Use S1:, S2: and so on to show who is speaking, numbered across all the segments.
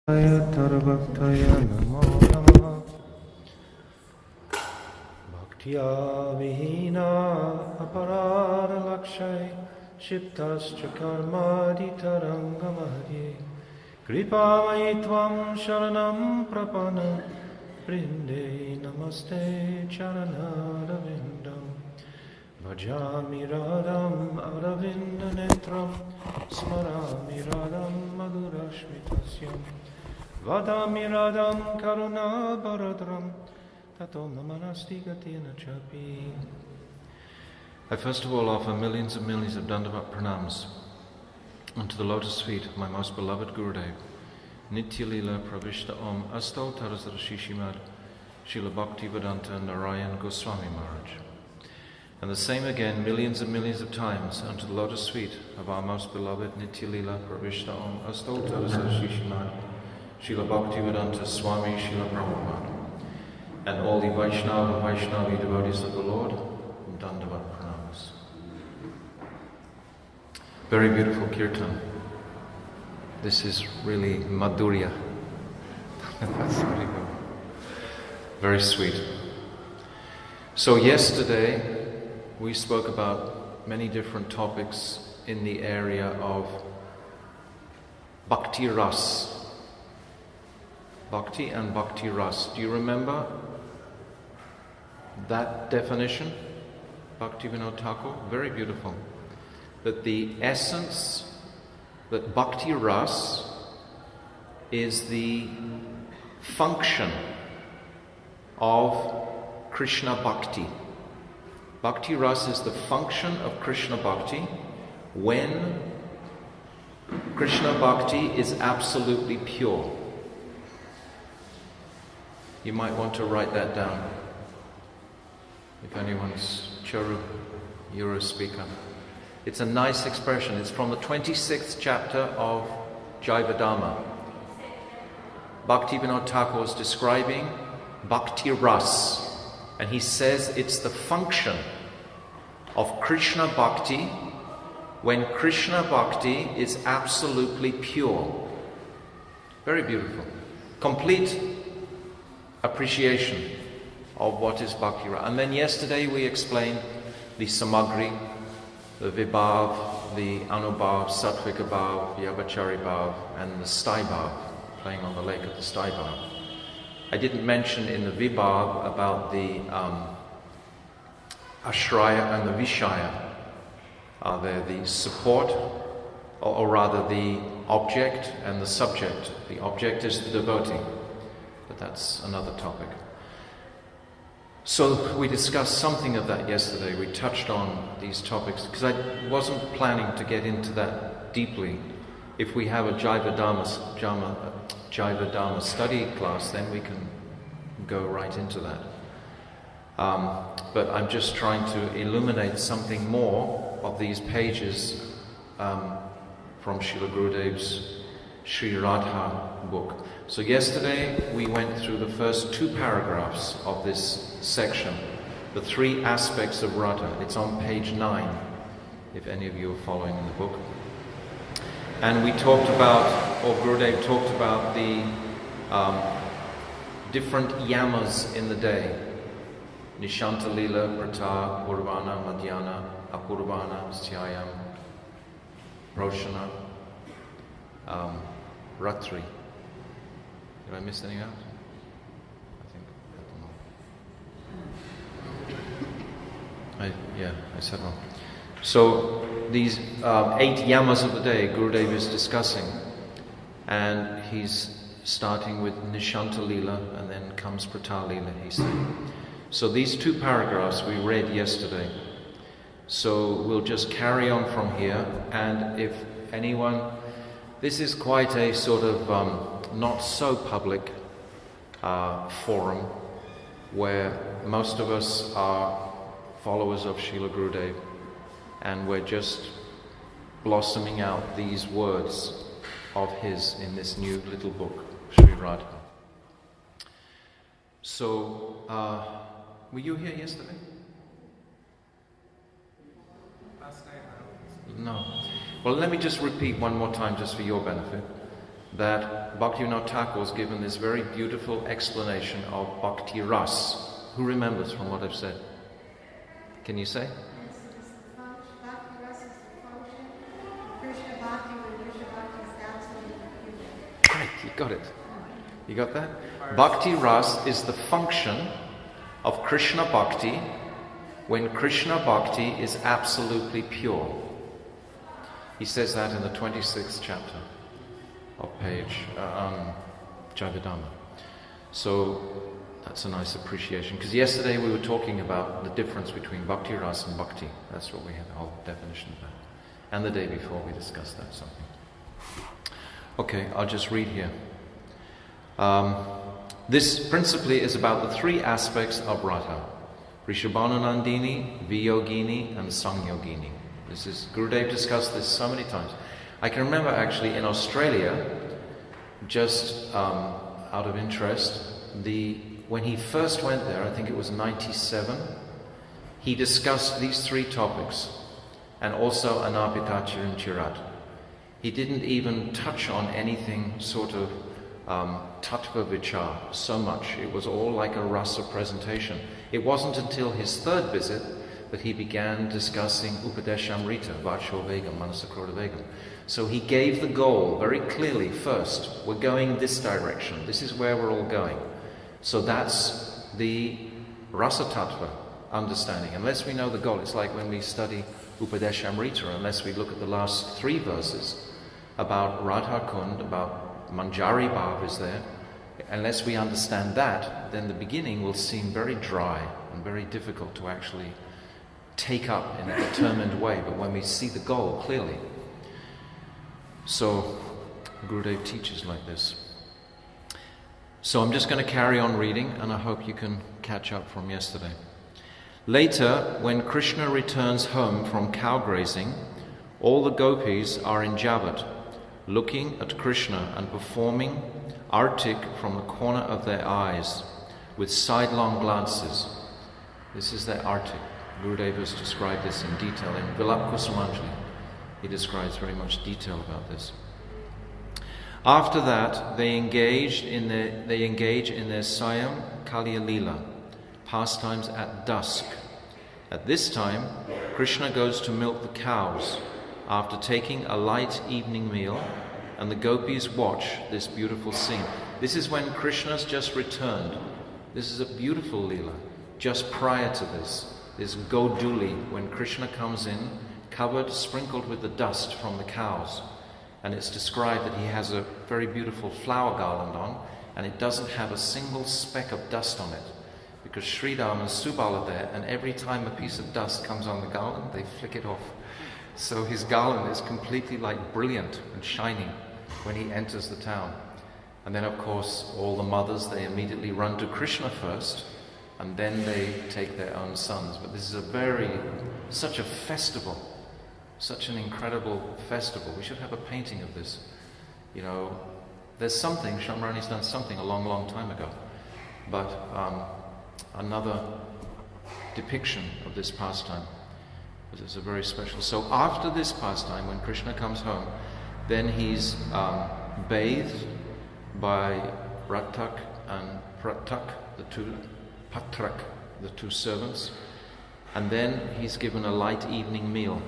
S1: Tarabhaktaya namo namaha. Bhaktya vihina aparara lakshay shiptascha karmadi tarangamahye kripamai tvam sharanam prapana prinde namaste charanadavindam bhajami radham aravinda netram smarami radham madhurashmitasyam Vadami radham karuna baradram tato mamanasti gatina chapi. I first of all offer millions and millions of Dandavat pranams unto the lotus feet of my most beloved Gurudev, Nitya Lila Pravishta Om Astal Tarazara Shishimad Srila Bhaktivedanta Narayan Goswami Maharaj. And the same again millions and millions of times unto the lotus feet of our most beloved Nitya Lila Pravishta Om Astal Tarazara Shishimad Srila Bhaktivedanta Swami Srila Prabhupada, and all the Vaishnava and Vaishnavi devotees of the Lord, Dandavat Pranamas. Very beautiful kirtan. This is really Madhurya. That's really good. Very sweet. So yesterday we spoke about many different topics in the area of Bhakti Ras. Bhakti and Bhakti Ras. Do you remember that definition? Bhakti Vinod Thakur, very beautiful. That the essence, that Bhakti Ras is the function of Krishna Bhakti. Bhakti Ras is the function of Krishna Bhakti when Krishna Bhakti is absolutely pure. You might want to write that down. If anyone's Charu, you're a speaker. It's a nice expression. It's from the 26th chapter of Jivadhamma. Bhakti Vinod Thakur is describing Bhakti Ras. And he says it's the function of Krishna Bhakti when Krishna Bhakti is absolutely pure. Very beautiful. Complete appreciation of what is Bhakti Ras. And then yesterday we explained the Samagri, the Vibhav, the Anubhav, Sattvika Bhav, Yabachari Bhav, and the Sthai Bhav, playing on the lake of the Sthai Bhav. I didn't mention in the Vibhav about the Ashraya and the Vishaya. They're the support, or rather the object and the subject. The object is the devotee. But that's another topic. So we discussed something of that yesterday. We touched on these topics because I wasn't planning to get into that deeply. If we have a Jivadhamma study class, then we can go right into that. But I'm just trying to illuminate something more of these pages from Srila Gurudev's Sri Radha book. So yesterday we went through the first two paragraphs of this section, the three aspects of Radha. It's on page 9, if any of you are following in the book. And we talked about, or Gurudev talked about the different yamas in the day. Nishanta Lila, Prata, Purvana, Madhyana, Apurvana, Syayam, Roshana, Ratri. Did I miss anything out? I said wrong. So these 8 yamas of the day Gurudev is discussing, and he's starting with Nishanta Lila and then comes Prata Lila, he's saying. So these 2 paragraphs we read yesterday. So we'll just carry on from here, and if anyone, this is quite a sort of not so public forum where most of us are followers of Srila Gurudev, and we're just blossoming out these words of his in this new little book, Sri Radha. So, were you here yesterday? No. Well, let me just repeat one more time just for your benefit.
S2: that Bhaktivinoda Thakur was given this very beautiful explanation of Bhakti Ras. Who remembers from what I've said? Can you say?
S3: Bhakti Ras is the function. Krishna Bhakti, when Krishna Bhakti is absolutely pure.
S2: Right, you got it. You got that? Bhakti Ras is the function of Krishna Bhakti when Krishna Bhakti is absolutely pure. He says that in the 26th chapter of page Jayavadama. So that's a nice appreciation. Because yesterday we were talking about the difference between Bhakti Ras and Bhakti. That's what we had the whole definition of that. And the day before we discussed that something. Okay, I'll just read here. This principally is about the three aspects of Radha: Rishabhanunandini, Viyogini, and Sangyogini. This is, Gurudev discussed this so many times. I can remember actually in Australia, just out of interest, when he first went there, I think it was 97, he discussed these three topics, and also Anapita Chirinchirat. He didn't even touch on anything sort of tattva vichar so much. It was all like a rasa presentation. It wasn't until his third visit that he began discussing Upadeshamrita, Vacho Vegam, Manasakroda Vegam. So he gave the goal very clearly first. We're going this direction. This is where we're all going. So that's the rasa tattva understanding. Unless we know the goal, it's like when we study Upadeshamrita, unless we look at the last three verses about Radha Kund, about Manjari Bhav is there, unless we understand that, then the beginning will seem very dry and very difficult to actually take up in a determined way. But when we see the goal clearly, so Gurudev teaches like this. So I'm just going to carry on reading, and I hope you can catch up from yesterday. Later, when Krishna returns home from cow grazing, all the gopis are in Javat, looking at Krishna and performing artik from the corner of their eyes with sidelong glances. This is their artik. Gurudev has described this in detail in Vilap Kusumanjali. He describes very much detail about this. After that, they engage in their Sayam Kalya Lila, pastimes at dusk. At this time, Krishna goes to milk the cows after taking a light evening meal, and the gopis watch this beautiful scene. This is when Krishna's just returned. This is a beautiful lila. Just prior to this Goduli, when Krishna comes in, covered, sprinkled with the dust from the cows. And it's described that he has a very beautiful flower garland on, and it doesn't have a single speck of dust on it, because Sridham and Subal are there, and every time a piece of dust comes on the garland, they flick it off. So his garland is completely like brilliant and shining when he enters the town. And then of course all the mothers, they immediately run to Krishna first, and then they take their own sons. But this is such a festival, such an incredible festival. We should have a painting of this. You know, there's something, Shamrani's done something a long, long time ago, but another depiction of this pastime. It's a very special. So after this pastime, when Krishna comes home, then he's bathed by Ratak and Pratak, the two servants, and then he's given a light evening meal.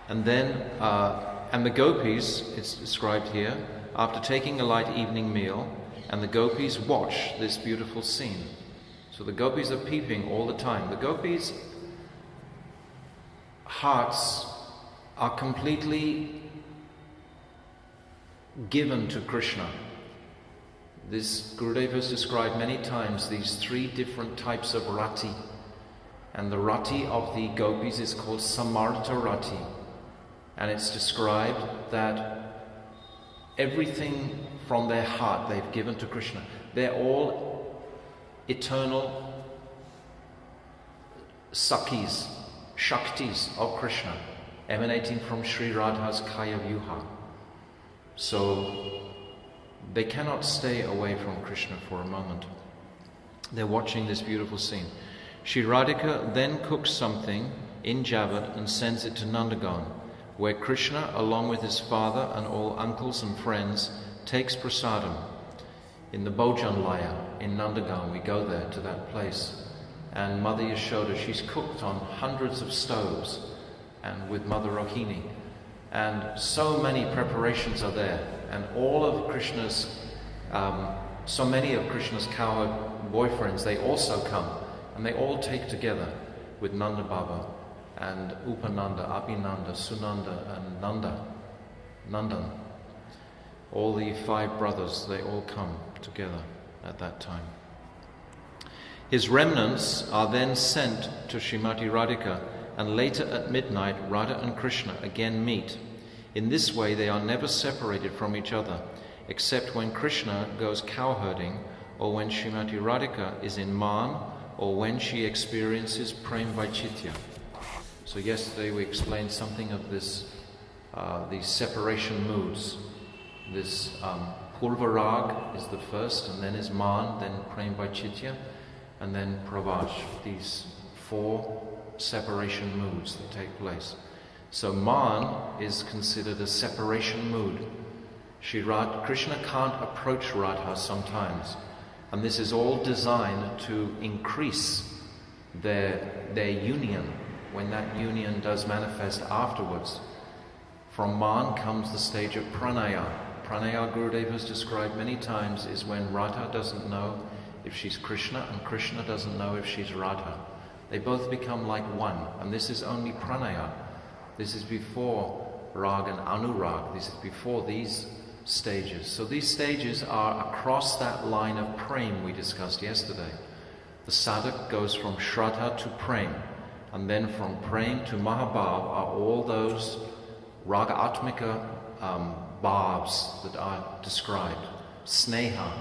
S2: And then, and the gopis, it's described here, after taking a light evening meal, and the gopis watch this beautiful scene. So the gopis are peeping all the time. The gopis' hearts are completely given to Krishna. This Gurudev has described many times these three different types of rati. And the rati of the gopis is called Samartha Rati. And it's described that everything from their heart they've given to Krishna. They're all eternal Sakhis, Shaktis of Krishna, emanating from Sri Radha's Kaya Vyuha. So they cannot stay away from Krishna for a moment. They're watching this beautiful scene. Shri Radhika then cooks something in Javat and sends it to Nandagon. where Krishna, along with his father and all uncles and friends, takes prasadam. In the Bhojan Laya in Nandagaon, we go there to that place. And Mother Yashoda, she's cooked on hundreds of stoves, and with Mother Rohini. And so many preparations are there. And all of Krishna's, so many of Krishna's cowherd boyfriends, they also come. And they all take together with Nanda Baba and Upananda, Abhinanda, Sunanda and Nandan. All the 5 brothers, they all come together at that time. His remnants are then sent to Srimati Radhika, and later at midnight Radha and Krishna again meet. In this way they are never separated from each other, except when Krishna goes cowherding, or when Srimati Radhika is in Man, or when she experiences Prem Vaicitya. So yesterday we explained something of this, these separation moods. This Purvarag is the first, and then is Man, then Prem Vaicitya, and then Pravaj. These 4 separation moods that take place. So Man is considered a separation mood. Krishna can't approach Radha sometimes, and this is all designed to increase their union when that union does manifest afterwards. From Man comes the stage of Pranaya. Pranaya, Gurudev has described many times, is when Radha doesn't know if she's Krishna and Krishna doesn't know if she's Radha. They both become like one, and this is only Pranaya. This is before Rag and Anurag. This is before these stages. So these stages are across that line of Prem we discussed yesterday. The sadhak goes from Shraddha to Prem, and then from Prem to Mahabhav are all those Raga Atmika bhavs that are described. Sneha,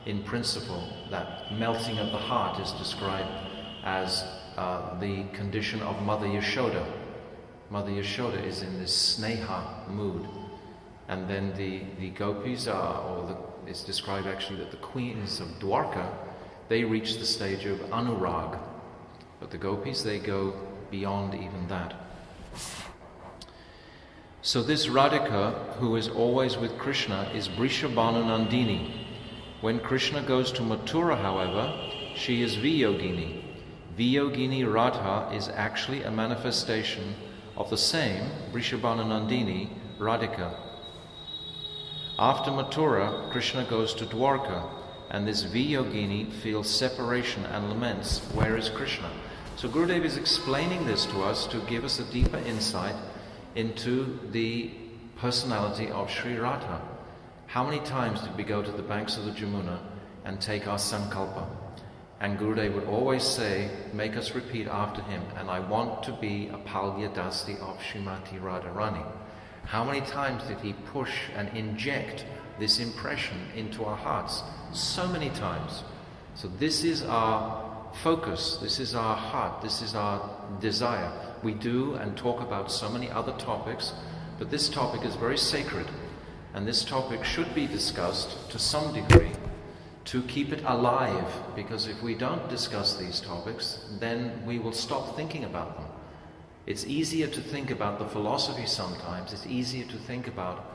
S2: in principle, that melting of the heart, is described as the condition of Mother Yashoda. Mother Yashoda is in this sneha mood. And then the gopis it's described actually that the queens of Dwarka, they reach the stage of Anurag. But the gopis, they go beyond even that. So this Radhika, who is always with Krishna, is Vrishabhanu Nandini. When Krishna goes to Mathura, however, she is Viyogini. Viyogini Radha is actually a manifestation of the same Vrishabhanu Nandini, Radhika. After Mathura, Krishna goes to Dwarka, and this Viyogini feels separation and laments, where is Krishna? So Gurudev is explaining this to us to give us a deeper insight into the personality of Sri Radha. How many times did we go to the banks of the Jamuna and take our sankalpa? And Gurudev would always say, make us repeat after him, and I want to be a Palya Dasti of Srimati Radharani. How many times did he push and inject this impression into our hearts? So many times. So this is our focus, this is our heart, this is our desire. We do and talk about so many other topics, but this topic is very sacred, and this topic should be discussed to some degree to keep it alive, because if we don't discuss these topics, then we will stop thinking about them. It's easier to think about the philosophy sometimes, it's easier to think about,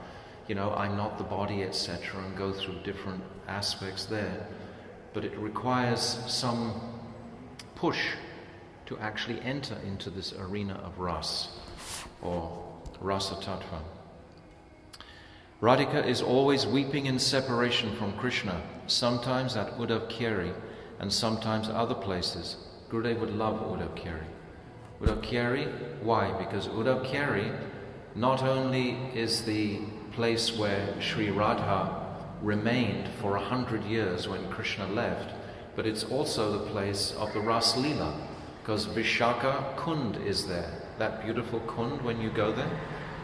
S2: I'm not the body, etc., and go through different aspects there. But it requires some push to actually enter into this arena of ras, or rasa tattva. Radhika is always weeping in separation from Krishna, sometimes at Uddhav Kyari and sometimes other places. Gurudev would love Uddhav Kyari. Uddhav Kyari, why? Because Uddhav Kyari not only is the place where Sri Radha remained for 100 years when Krishna left, but it's also the place of the Ras Leela, because Vishaka Kund is there. That beautiful Kund, when you go there,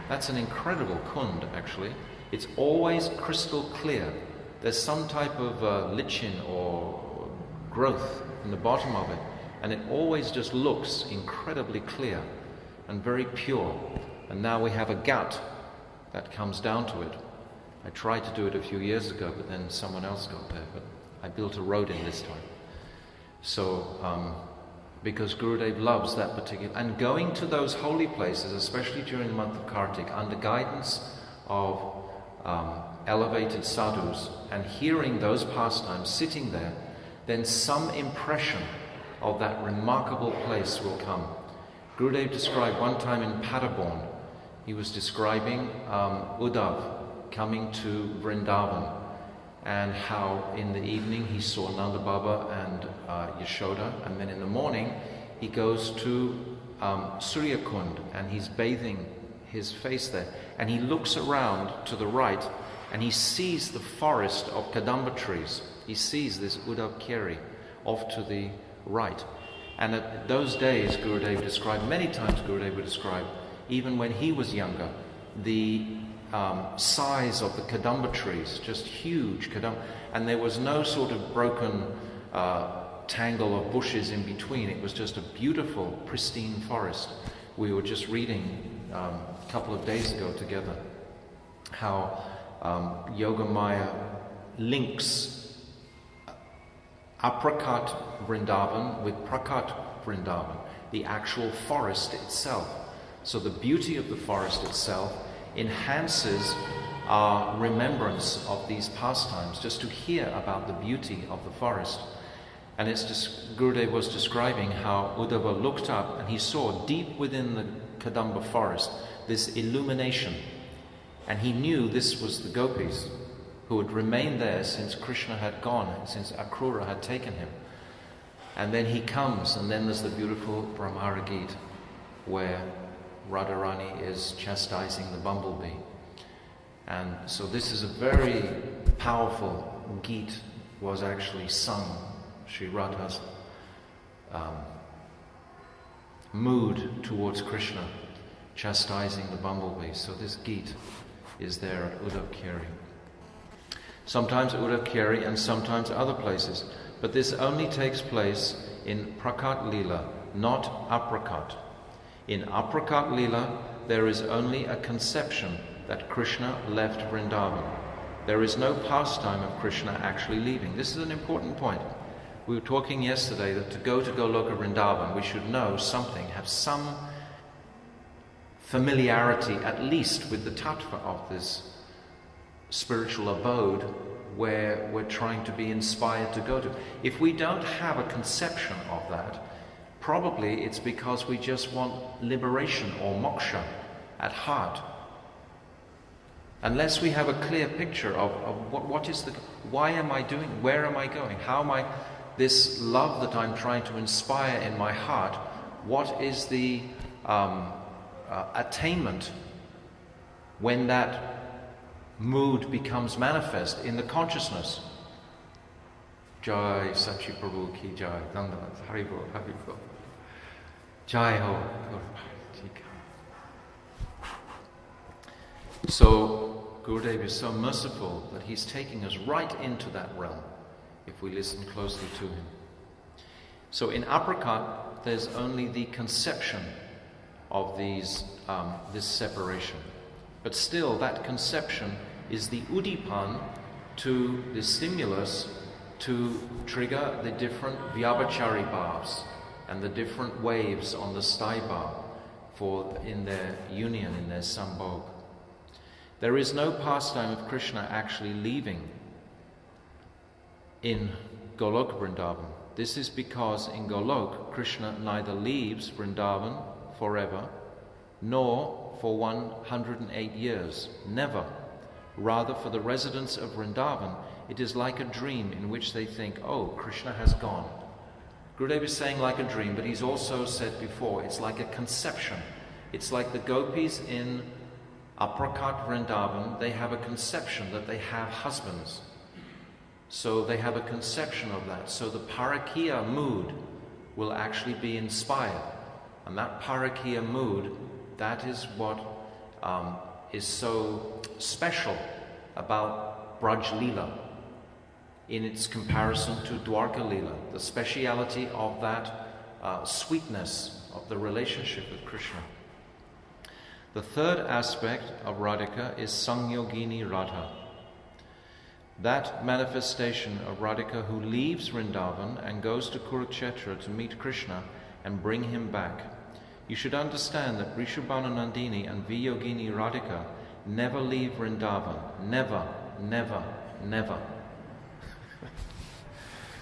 S2: that's an incredible Kund actually. It's always crystal clear. There's some type of lichen or growth in the bottom of it, and it always just looks incredibly clear and very pure. And now we have a ghat that comes down to it. I tried to do it a few years ago, but then someone else got there, but I built a road in this time. So because Gurudev loves that particular. And going to those holy places, especially during the month of Kartik, under guidance of elevated sadhus, and hearing those pastimes, sitting there, then some impression of that remarkable place will come. Gurudev described one time in Paderborn, he was describing Uddhav coming to Vrindavan, and how in the evening he saw Nanda Baba and Yashoda, and then in the morning he goes to Surya Kund and he's bathing his face there, and he looks around to the right and he sees the forest of Kadamba trees. He sees this Uddhav Keri off to the right. And at those days, Gurudev described, many times Gurudev would describe, even when he was younger, the size of the Kadamba trees, just huge Kadamba, and there was no sort of broken tangle of bushes in between. It was just a beautiful, pristine forest. We were just reading a couple of days ago together how Yogamaya links Aprakat Vrindavan with Prakat Vrindavan, the actual forest itself. So the beauty of the forest itself enhances our remembrance of these pastimes, just to hear about the beauty of the forest. And it's just, Gurudev was describing how Uddhava looked up and he saw deep within the Kadamba forest this illumination, and he knew this was the gopis who had remained there since Krishna had gone, since Akrura had taken him. And then he comes, and then there's the beautiful Brahmara Gita, where Radharani is chastising the bumblebee. And so this is a very powerful Gita, was actually sung, Sri Radha's mood towards Krishna, chastising the bumblebee. So this Gita is there at Uddhav Keri. Sometimes Uddhav Keri and sometimes other places. But this only takes place in Prakat Leela, not Aprakat. In Aprakat Leela, there is only a conception that Krishna left Vrindavan. There is no pastime of Krishna actually leaving. This is an important point. We were talking yesterday that to go to Goloka Vrindavan, we should know something, have some familiarity at least with the tattva of this spiritual abode where we're trying to be inspired to go to. If we don't have a conception of that, probably it's because we just want liberation or moksha at heart. Unless we have a clear picture of what is the, why am I doing, where am I going, how am I, this love that I'm trying to inspire in my heart, what is the attainment when that mood becomes manifest in the consciousness. Jai Sachi Prabhu ki Jai. Dandavat. Haribo, Haribo. Jai Ho. So Gurudev is so merciful that he's taking us right into that realm if we listen closely to him. So in Aprakat, there's only the conception of these this separation. But still, that conception is the udipan to the stimulus to trigger the different vyabhachari bhavs and the different waves on the sthai bhav for in their union, in their sambhog. There is no pastime of Krishna actually leaving in Goloka Vrindavan. This is because in Golok, Krishna neither leaves Vrindavan forever, nor for 108 years, never. Rather, for the residents of Vrindavan, it is like a dream in which they think, oh, Krishna has gone. Gurudev is saying like a dream, but he's also said before, it's like a conception. It's like the gopis in Aprakat Vrindavan, they have a conception that they have husbands. So they have a conception of that. So the Parakiya mood will actually be inspired. And that Parakiya mood, that is what is so special about Braj Leela in its comparison to Dwarka Leela, the speciality of that sweetness of the relationship with Krishna. The third aspect of Radhika is Sangyogini Radha. That manifestation of Radhika who leaves Vrindavan and goes to Kurukshetra to meet Krishna and bring him back. You should understand that Vrishabhanu Nandini and Viyogini Radhika never leave Vrindavan. Never, never, never.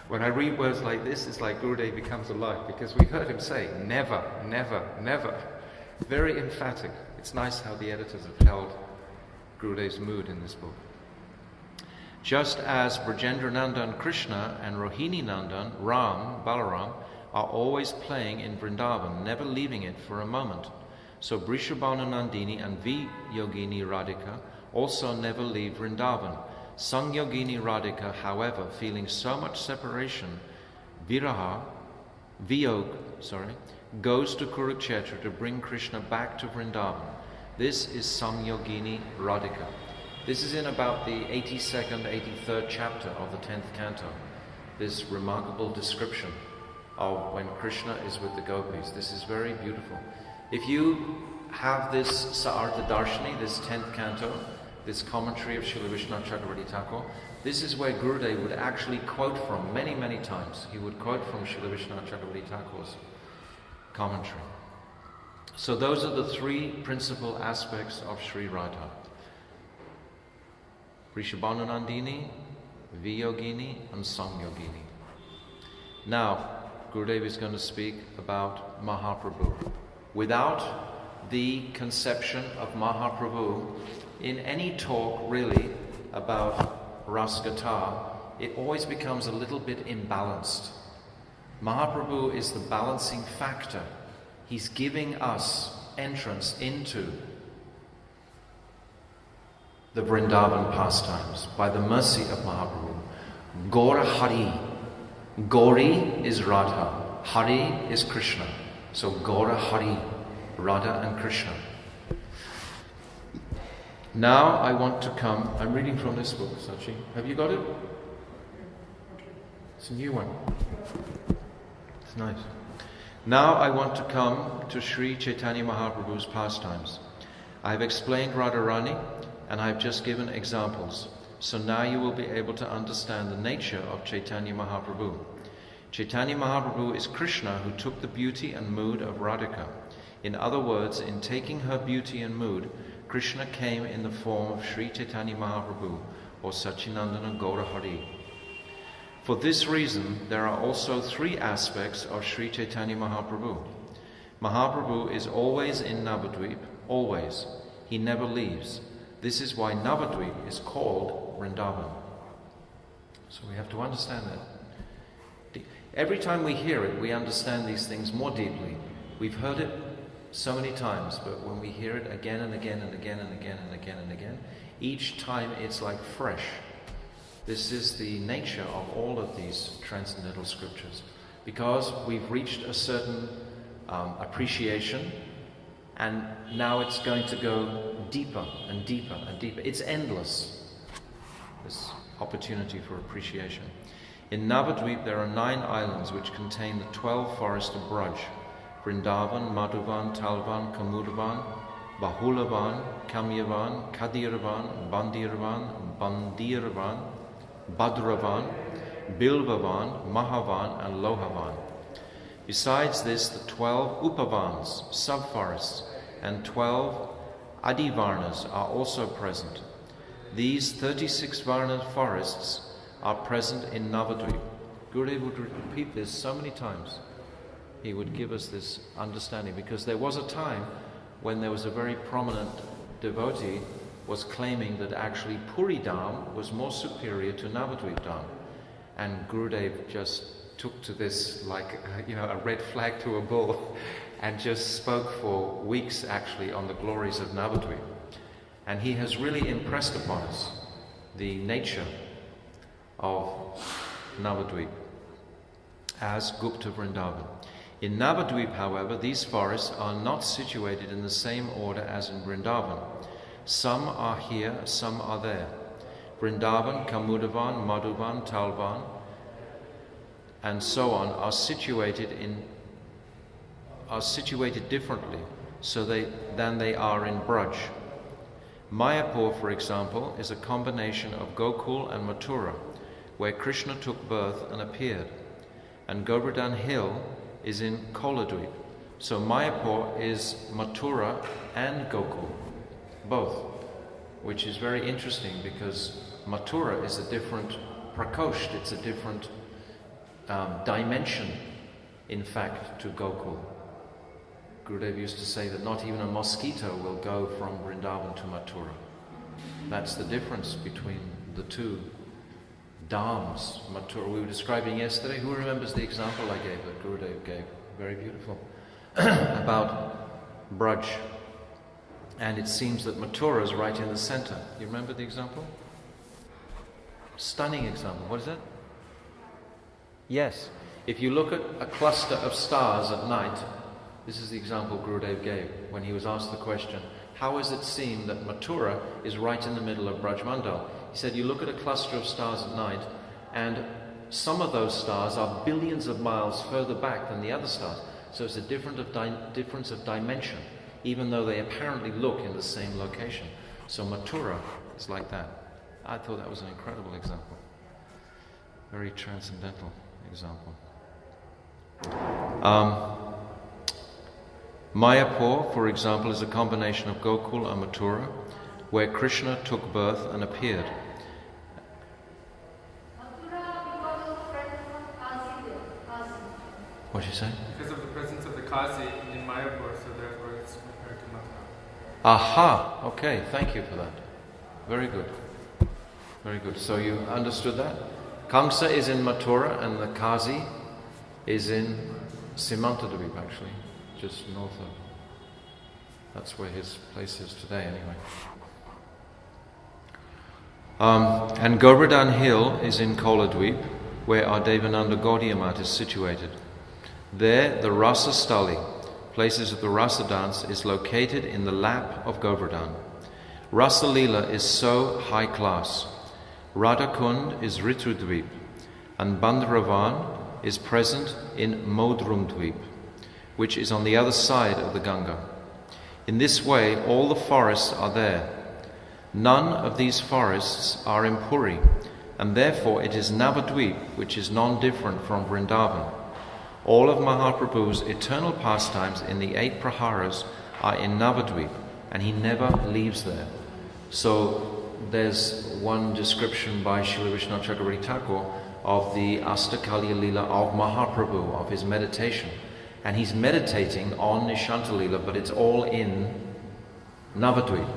S2: When I read words like this, it's like Gurudev becomes alive, because we heard him say, never, never, never. Very emphatic. It's nice how the editors have held Gurudev's mood in this book. Just as Brajendra Nandan Krishna and Rohini Nandan, Ram, Balaram, are always playing in Vrindavan, never leaving it for a moment, so Vrishabhanu Nandini and Viyogini Radhika also never leave Vrindavan. Sangyogini Radhika, however, feeling so much separation, Viyog, goes to Kurukshetra to bring Krishna back to Vrindavan. This is Samyogini Radhika. This is in about the 82nd, 83rd chapter of the 10th canto. This remarkable description of when Krishna is with the gopis. This is very beautiful. If you have this Sa'artha Darshani, this 10th canto, this commentary of Srila Vishwanath Chakravarti Thakur, this is where Gurudev would actually quote from many, many times. He would quote from Srila Vishwanath Chakravarti Thakur's commentary. So those are the three principal aspects of Sri Radha. Vrishabhanu Nandini, Viyogini and Samyogini. Now, Gurudev is going to speak about Mahaprabhu. Without the conception of Mahaprabhu, in any talk really about Rasgatha, it always becomes a little bit imbalanced. Mahaprabhu is the balancing factor. He's giving us entrance into the Vrindavan pastimes by the mercy of Mahaprabhu. Gaura Hari. Gauri is Radha. Hari is Krishna. So Gaura Hari, Radha and Krishna. Now I want to come, I'm reading from this book, Sachi. Have you got it? It's a new one. It's nice. Now I want to come to Sri Chaitanya Mahaprabhu's pastimes. I have explained Radharani and I have just given examples. So now you will be able to understand the nature of Chaitanya Mahaprabhu. Chaitanya Mahaprabhu is Krishna who took the beauty and mood of Radhika. In other words, in taking her beauty and mood, Krishna came in the form of Sri Chaitanya Mahaprabhu or Sachinandana Gaura Hari. For this reason, there are also three aspects of Sri Chaitanya Mahaprabhu. Mahaprabhu is always in Navadvip, always. He never leaves. This is why Navadvip is called Vrindavan. So we have to understand that. Every time we hear it, we understand these things more deeply. We've heard it so many times, but when we hear it again and again and again and again and again and again, each time it's like fresh. This is the nature of all of these transcendental scriptures. Because we've reached a certain appreciation, and now it's going to go deeper and deeper and deeper. It's endless, this opportunity for appreciation. In Navadvip there are 9 islands which contain the 12 forests of Braj: Vrindavan, Madhuvan, Talvan, Kamudavan, Bahulavan, Kamyavan, Kadiravan, Bandiravan, Badravan, Bilvavan, Mahavan and Lohavan. Besides this, the 12 Upavans, sub-forests, and 12 Adivarnas are also present. These 36 Varna forests are present in Navadvip. Gurudev would repeat this so many times. He would give us this understanding, because there was a time when there was a very prominent devotee was claiming that actually Puri Dham was more superior to Navadvip Dham. And Gurudev just took to this like, a red flag to a bull and just spoke for weeks actually on the glories of Navadvip. And he has really impressed upon us the nature of Navadvip as Gupta Vrindavan. In Navadvip, however, these forests are not situated in the same order as in Vrindavan. Some are here, some are there. Vrindavan, Kamudavan, Madhuvan, Talvan, and so on are situated differently than they are in Braj. Mayapur, for example, is a combination of Gokul and Mathura, where Krishna took birth and appeared. And Govardhan Hill is in Koladweep. So Mayapur is Mathura and Gokul, both, which is very interesting because Mathura is a different prakosht, it's a different dimension, in fact, to Gokul. Gurudev used to say that not even a mosquito will go from Vrindavan to Mathura. That's the difference between the two dhams. Mathura, we were describing yesterday. Who remembers the example I gave, that Gurudev gave? Very beautiful. About Braj. And it seems that Mathura is right in the center. You remember the example? Stunning example. What is that? Yes. If you look at a cluster of stars at night, this is the example Gurudev gave when he was asked the question, how does it seem that Mathura is right in the middle of Braj Mandal? He said, you look at a cluster of stars at night, and some of those stars are billions of miles further back than the other stars. So it's a difference of dimension, even though they apparently look in the same location. So Mathura is like that. I thought that was an incredible example. Very transcendental example. Mayapur, for example, is a combination of Gokul and Mathura, where Krishna took birth and appeared. What did you say?
S4: Because of the presence of the Kasi in Mayapur, so therefore it's compared to Mathura.
S2: Aha! Okay, thank you for that. Very good. Very good. So you understood that? Kamsa is in Mathura and the Kasi is in Simantadweep, actually, just north of. That's where his place is today, anyway. And Govardhan Hill is in Koladweep, where our Devananda Gaudiya Math is situated. There, the Rasa Stali, places of the Rasa dance, is located in the lap of Govardhan. Rasa Leela is so high class. Radhakund is Ritrudweep, and Bandhravan is present in Modrumdweep, which is on the other side of the Ganga. In this way, all the forests are there. None of these forests are in Puri, and therefore it is Navadweep which is non-different from Vrindavan. All of Mahaprabhu's eternal pastimes in the 8 praharas are in Navadweep, and he never leaves there. So there's one description by Srila Vishnu Chakravarti Thakur of the Astakalya Leela of Mahaprabhu, of his meditation. And he's meditating on Nishanta Leela, but it's all in Navadweep.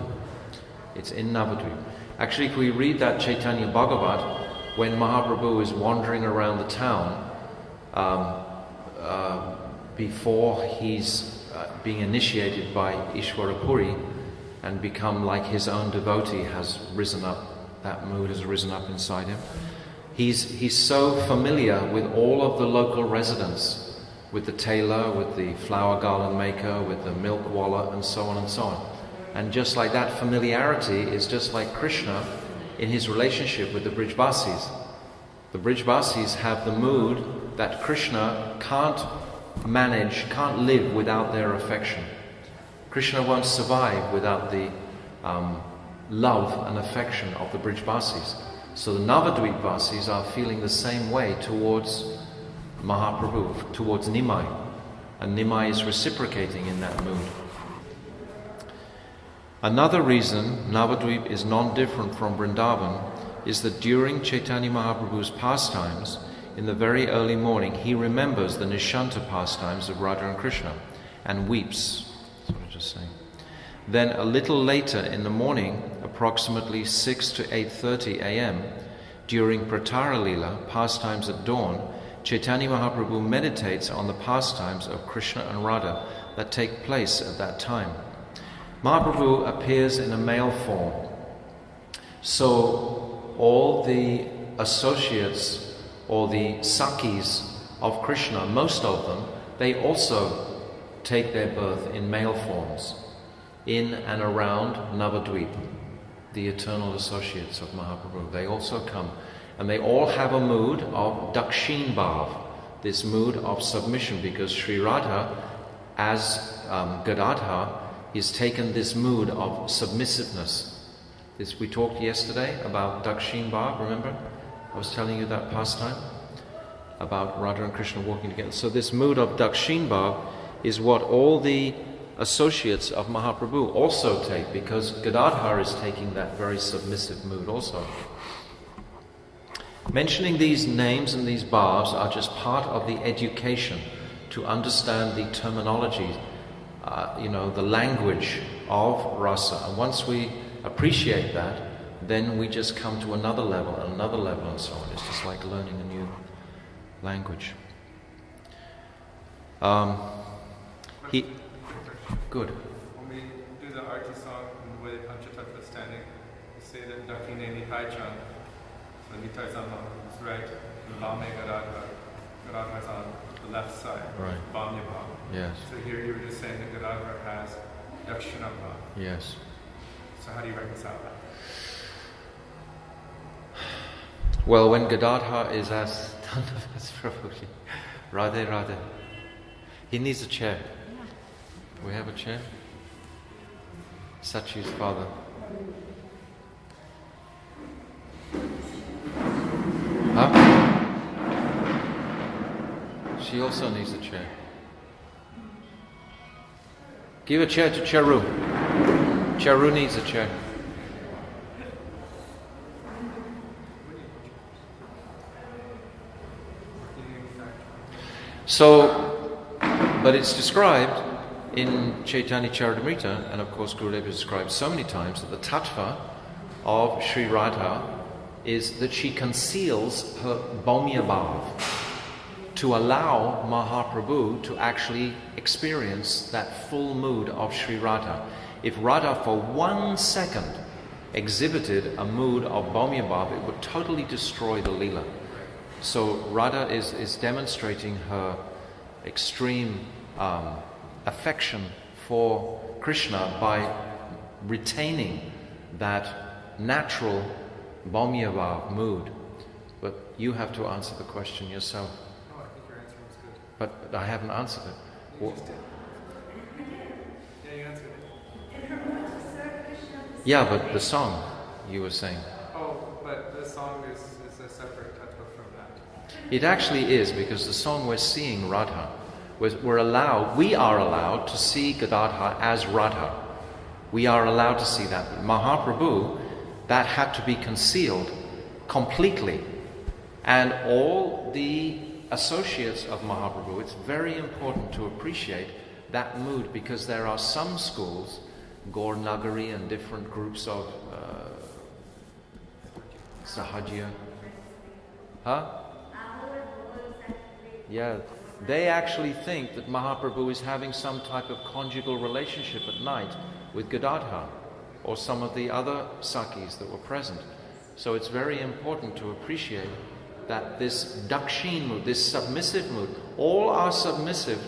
S2: It's in Navadweep. Actually, if we read that Chaitanya Bhagavat, when Mahaprabhu is wandering around the town, before he's being initiated by Ishwara Puri and become like his own devotee has risen up, that mood has risen up inside him. He's so familiar with all of the local residents, with the tailor, with the flower garland maker, with the milk wallah, and so on and so on. And just like that, familiarity is just like Krishna in his relationship with the Brijbasis. The Brijbasis have the mood that Krishna can't manage, can't live without their affection. Krishna won't survive without the love and affection of the Brijbasis. So the Navadweep Vasis are feeling the same way towards Mahaprabhu, towards Nimai. And Nimai is reciprocating in that mood. Another reason Navadweep is non-different from Vrindavan is that during Chaitanya Mahaprabhu's pastimes, in the very early morning, he remembers the Nishanta pastimes of Radha and Krishna and weeps. That's what I just saying. Then a little later in the morning, approximately 6 to 8:30 a.m., during Pratara Leela, pastimes at dawn, Chaitanya Mahaprabhu meditates on the pastimes of Krishna and Radha that take place at that time. Mahaprabhu appears in a male form. So all the associates or the Sakhis of Krishna, most of them, they also take their birth in male forms, in and around Navadweep, the eternal associates of Mahaprabhu. They also come, and they all have a mood of Dakshin Bhav, this mood of submission, because Sri Radha, as Gadadhar, is taken this mood of submissiveness. We talked yesterday about Dakshin Bhav, remember? I was telling you that pastime. about Radha and Krishna walking together. So this mood of Dakshin Bhav is what all the associates of Mahaprabhu also take, because Gadadhar is taking that very submissive mood also. Mentioning these names and these bhavs are just part of the education to understand the terminology, the language of rasa. And once we appreciate that, then we just come to another level and so on. It's just like learning a new language. Good.
S4: When we do the Arti song and the way Panchatattva is standing, we say that Dakine Nithai-chan. So Nithai is on the right, and Bame Gadadhar. Gadadhar is on the left side.
S2: Right.
S4: Bamya Bhav.
S2: Yes.
S4: So here you were just saying that Gadadhar has Dakshina Bhav.
S2: Yes.
S4: So how do you reconcile that?
S2: Well, when Gadadhar is as Dandavats Prabhuji, Radhe Radhe, he needs a chair. We have a chair? Sachi's father. Huh? She also needs a chair. Give a chair to Charu. Charu needs a chair. So, but it's described in Chaitanya Charitamrita, and of course Gurudev has described so many times, that the tattva of Sri Radha is that she conceals her Bhaumya Bhav to allow Mahaprabhu to actually experience that full mood of Sri Radha. If Radha for 1 second exhibited a mood of Bhaumya Bhav, it would totally destroy the Leela. So Radha is demonstrating her extreme affection for Krishna by retaining that natural Bhaumya Bhav mood. But you have to answer the question yourself.
S4: Oh, I think your answer was good.
S2: But I haven't answered it.
S4: You just did. Yeah, you answered it.
S2: Yeah, but the song you were saying.
S4: Oh, but the song is a separate tattva from that.
S2: It actually is, because the song we're seeing Radha. We are allowed to see Gadadhar as Radha. We are allowed to see that. Mahaprabhu, that had to be concealed completely. And all the associates of Mahaprabhu, it's very important to appreciate that mood, because there are some schools, Gaur Nagari and different groups of Sahajya. Huh? Yeah. They actually think that Mahaprabhu is having some type of conjugal relationship at night with Gadadhar or some of the other Sakis that were present. So it's very important to appreciate that this Dakshin mood, this submissive mood, all are submissive,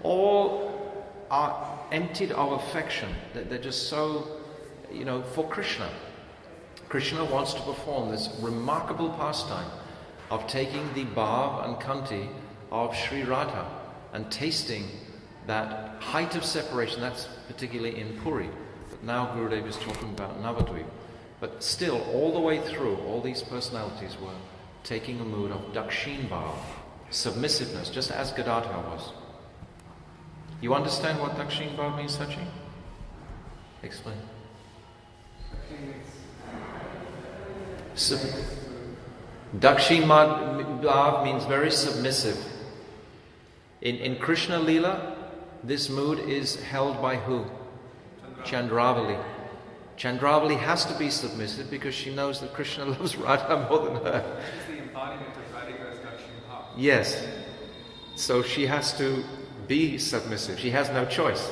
S2: all are emptied of affection. They're just so, for Krishna. Krishna wants to perform this remarkable pastime of taking the Bhav and Kanti of Sri Radha and tasting that height of separation. That's particularly in Puri. But now Gurudev is talking about Navadvip. But still, all the way through, all these personalities were taking a mood of Dakshin Bhav, submissiveness, just as Gadadhar was. You understand what Dakshin Bhav means, Sachin? Explain. Dakshin Bhav means very submissive. In Krishna Leela, this mood is held by who? Chandravali. Chandravali has to be submissive because she knows that Krishna loves Radha more than her.
S4: It's the embodiment of Radhika's Dakshin Bhav.
S2: Yes. So she has to be submissive. She has no choice.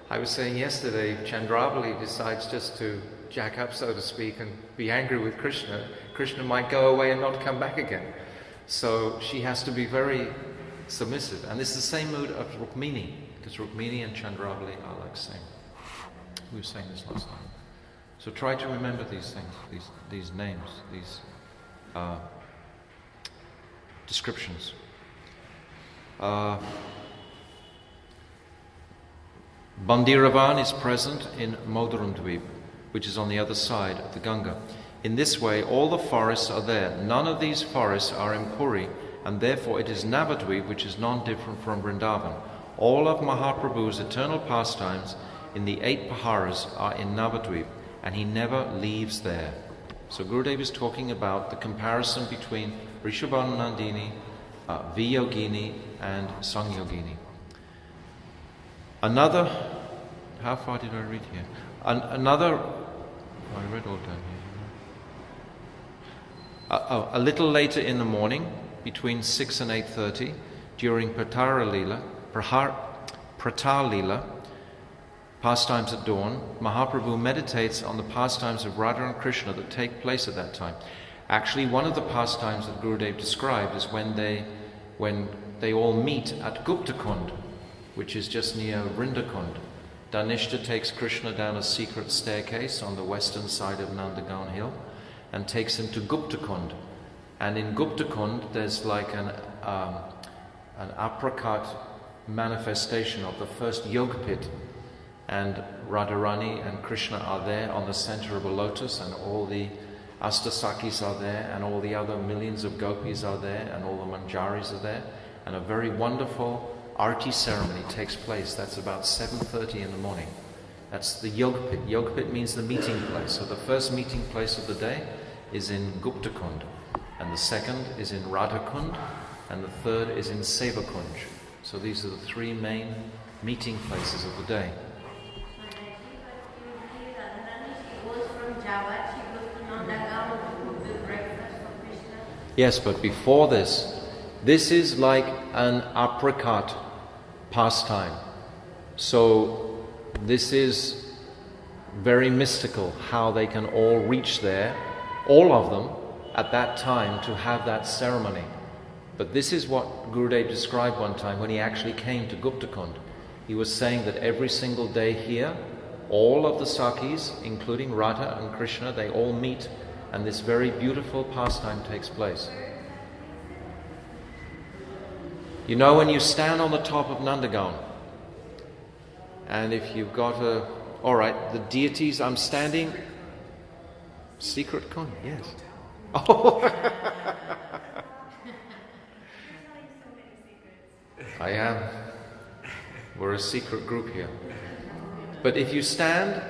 S2: I was saying yesterday, if Chandravali decides just to jack up, so to speak, and be angry with Krishna, Krishna might go away and not come back again. So she has to be very submissive. And this is the same mood of Rukmini, because Rukmini and Chandravali are like the same. We were saying this last time. So try to remember these things, these names, these descriptions. Bandiravan is present in Modaramdvip, which is on the other side of the Ganga. In this way, all the forests are there. None of these forests are in Puri, and therefore it is Navadvip which is non-different from Vrindavan. All of Mahaprabhu's eternal pastimes in the 8 Paharas are in Navadvip, and he never leaves there. So Gurudev is talking about the comparison between Rishabhanandini, Viyogini and Sangyogini. Another, how far did I read here? I read all down here. A little later in the morning, between 6 and 8:30, during Pratar Lila, pastimes at dawn, Mahaprabhu meditates on the pastimes of Radha and Krishna that take place at that time. Actually, one of the pastimes that Gurudev described is when they all meet at Guptakund, which is just near Vrindakund. Dhanishta takes Krishna down a secret staircase on the western side of Nandagaon hill and takes him to Guptakund. And in Guptakund, there's like an apricot manifestation of the first yoga pit. And Radharani and Krishna are there on the center of a lotus, and all the Astasakis are there, and all the other millions of gopis are there, and all the manjaris are there. And a very wonderful arti ceremony takes place. That's about 7:30 in the morning. That's the yoga pit. Yoga pit means the meeting place. So the first meeting place of the day is in Guptakund, and the second is in Radhakund, and the third is in Sevakunj. So these are the 3 main meeting places of the day. Yes, but before this is like an apricot pastime. So this is very mystical, how they can all reach there, all of them, at that time to have that ceremony. But this is what Gurudev described one time when he actually came to Guptakund. He was saying that every single day here, all of the Sakis, including Radha and Krishna, they all meet, and this very beautiful pastime takes place. You know, when you stand on the top of Nandagaon, and if you've got alright, the deities, I'm standing, secret con, yes. Oh. I am. We're a secret group here. But if you stand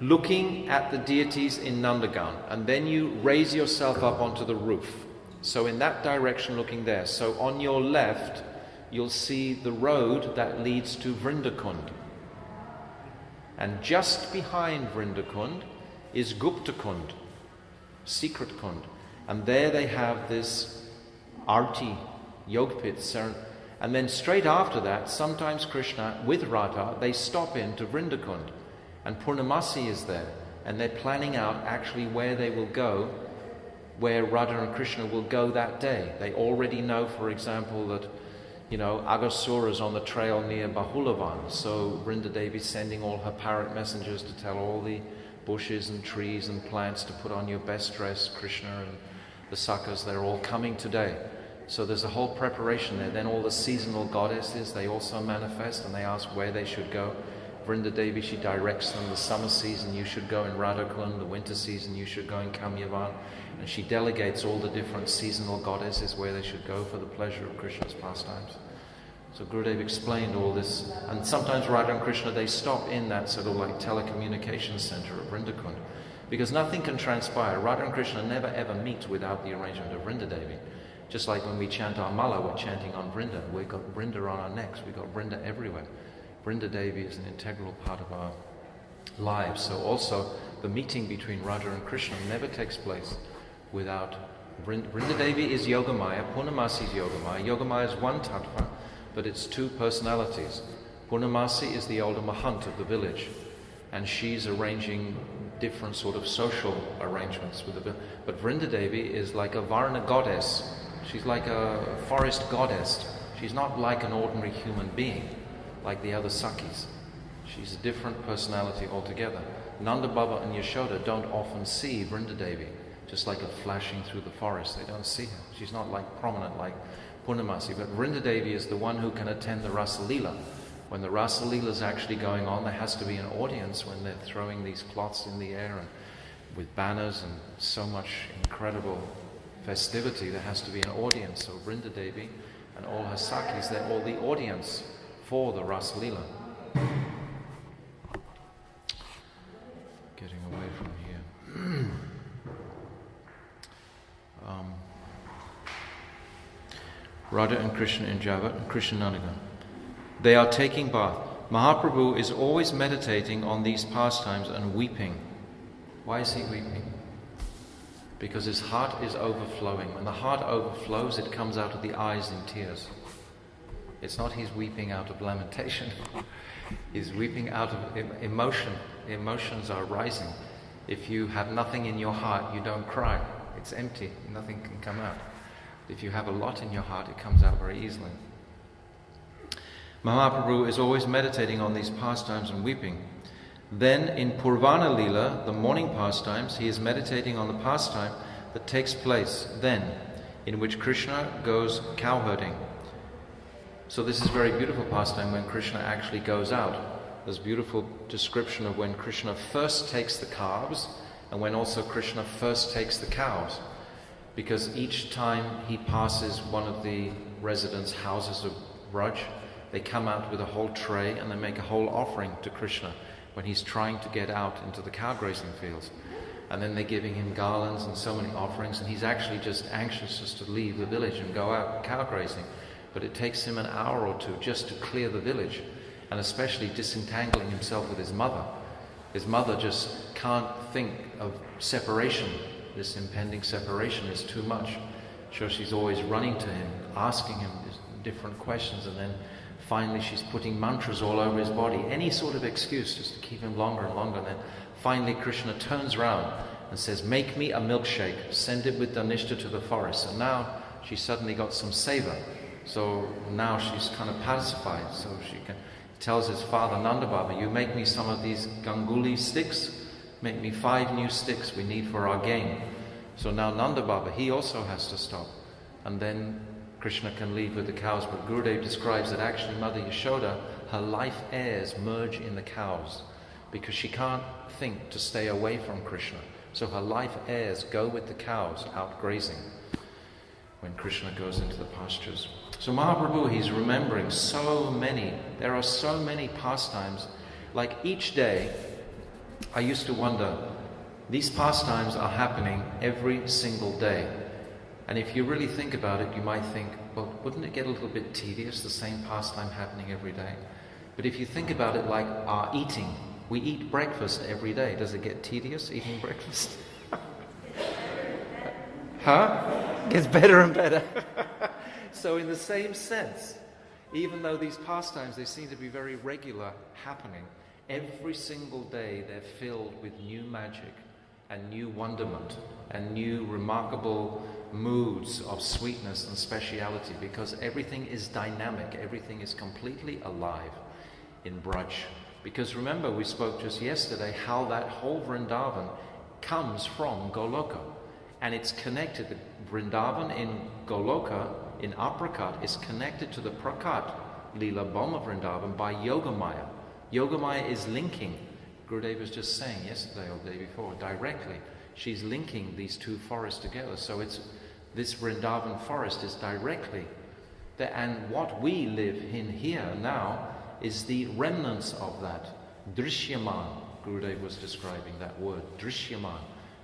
S2: looking at the deities in Nandagaon, and then you raise yourself up onto the roof, so in that direction looking there, so on your left you'll see the road that leads to Vrindakund. And just behind Vrindakund is Guptakund, secret kund. And there they have this arti, yogpit ceremony. And then straight after that, sometimes Krishna with Radha, they stop into Vrindakund. And Purnamasi is there. And they're planning out actually where they will go, where Radha and Krishna will go that day. They already know, for example, that Agasura is on the trail near Bahulavan. So Vrinda Devi is sending all her parrot messengers to tell all the bushes and trees and plants to put on your best dress. Krishna and the Sakas, they're all coming today. So there's a whole preparation there. Then all the seasonal goddesses, they also manifest and they ask where they should go. Vrinda Devi, she directs them. The summer season you should go in Radhakund, the winter season you should go in Kamyavan. And she delegates all the different seasonal goddesses where they should go for the pleasure of Krishna's pastimes. So Gurudev explained all this. And sometimes Radha and Krishna, they stop in that sort of like telecommunications center of Vrindakund. Because nothing can transpire. Radha and Krishna never ever meet without the arrangement of Vrinda Devi. Just like when we chant our mala, we're chanting on Vrinda. We've got Vrinda on our necks. We've got Vrinda everywhere. Vrinda Devi is an integral part of our lives. So also, the meeting between Radha and Krishna never takes place without Vrinda Devi is Yogamaya, Purnamasi is Yogamaya. Yogamaya is one tattva, but it's 2 personalities. Purnamasi is the older Mahant of the village, and she's arranging different sort of social arrangements with the village. But Vrinda Devi is like a Varna goddess. She's like a forest goddess. She's not like an ordinary human being, like the other Sakis. She's a different personality altogether. Nanda Baba and Yashoda don't often see Vrinda Devi, just like a flashing through the forest. They don't see her. She's not like prominent like Purnamasi. But Vrinda Devi is the one who can attend the Rasa Leela. When the Rasa Leela is actually going on, there has to be an audience when they're throwing these cloths in the air and with banners and so much incredible festivity, there has to be an audience. So Vrinda Devi and all her Sakhis, they're all the audience for the Ras Leela. Getting away from here. Radha and Krishna in Javat and Krishnanagar. They are taking bath. Mahaprabhu is always meditating on these pastimes and weeping. Why is he weeping? Because his heart is overflowing. When the heart overflows, it comes out of the eyes in tears. It's not he's weeping out of lamentation. He's weeping out of emotion. The emotions are rising. If you have nothing in your heart, you don't cry. It's empty. Nothing can come out. If you have a lot in your heart, it comes out very easily. Mahaprabhu is always meditating on these pastimes and weeping. Then in Purvana Leela, the morning pastimes, he is meditating on the pastime that takes place then, in which Krishna goes cowherding. So this is a very beautiful pastime when Krishna actually goes out. There's a beautiful description of when Krishna first takes the calves and when also Krishna first takes the cows. Because each time he passes one of the residents' houses of Braj, they come out with a whole tray and they make a whole offering to Krishna when he's trying to get out into the cow grazing fields. And then they're giving him garlands and so many offerings, and he's actually just anxious just to leave the village and go out cow grazing. But it takes him an hour or two just to clear the village, and especially disentangling himself with his mother. His mother just can't think of separation. This impending separation is too much. So she's always running to him, asking him different questions, and then finally she's putting mantras all over his body, any sort of excuse just to keep him longer and longer. And then finally Krishna turns around and says, "Make me a milkshake, send it with Dhanishta to the forest." And now she's suddenly got some savor. So now she's kind of pacified. So tells his father, Nanda Baba, "You make me some of these Ganguli sticks, make me 5 new sticks we need for our game." So now Nanda Baba, he also has to stop. And then Krishna can leave with the cows. But Gurudev describes that actually Mother Yashoda, her life airs merge in the cows because she can't think to stay away from Krishna. So her life airs go with the cows out grazing when Krishna goes into the pastures. So Mahaprabhu, he's remembering there are so many pastimes. Like each day, I used to wonder, these pastimes are happening every single day. And if you really think about it, you might think, well, wouldn't it get a little bit tedious, the same pastime happening every day? But if you think about it like our eating, we eat breakfast every day. Does it get tedious eating breakfast? Gets better and better. So in the same sense, even though these pastimes, they seem to be very regular happening, every single day they're filled with new magic and new wonderment and new remarkable moods of sweetness and speciality, because everything is dynamic, everything is completely alive in Braj. Because remember, we spoke just yesterday how that whole Vrindavan comes from Goloka, and it's connected. The Vrindavan in Goloka, in Aprakat, is connected to the Prakat Leela Boma Vrindavan by Yogamaya. Yogamaya is linking, Gurudev was just saying yesterday or the day before, directly. She's linking these two forests together. So this Vrindavan forest is directly there. And what we live in here now is the remnants of that. Drishyaman, Gurudev was describing that word, Drishyaman,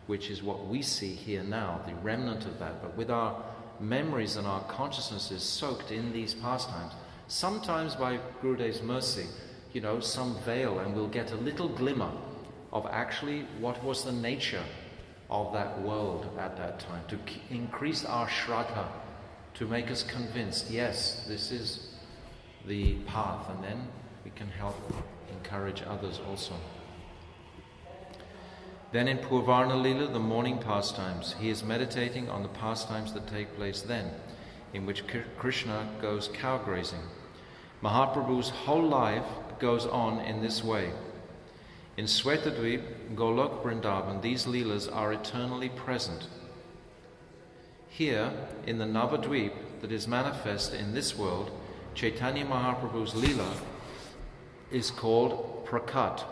S2: which is what we see here now, the remnant of that. But with our memories and our consciousnesses soaked in these pastimes, sometimes by Gurudev's mercy, some veil, and we'll get a little glimmer of actually what was the nature of that world at that time, to increase our shraddha, to make us convinced, yes, this is the path, and then we can help encourage others also. Then in Purvarna Leela, the morning pastimes, he is meditating on the pastimes that take place then, in which Krishna goes cow grazing. Mahaprabhu's whole life goes on in this way. In Svetadvip, Golok Vrindavan, these Leelas are eternally present. Here, in the Navadvip that is manifest in this world, Chaitanya Mahaprabhu's Leela is called Prakat.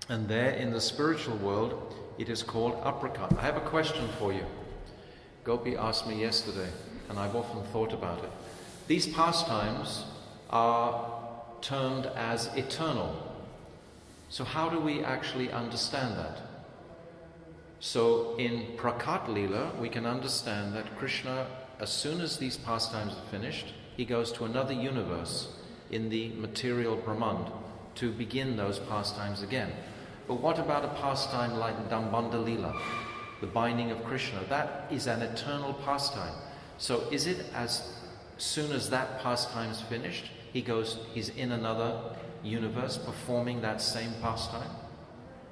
S2: And there in the spiritual world, it is called Aprakat. I have a question for you. Gopi asked me yesterday, and I've often thought about it. These pastimes are termed as eternal. So how do we actually understand that? So in Prakat Leela, we can understand that Krishna, as soon as these pastimes are finished, he goes to another universe in the material Brahmand to begin those pastimes again. But what about a pastime like Dambanda Leela, the binding of Krishna? That is an eternal pastime. So is it as soon as that pastime is finished, he's in another universe performing that same pastime?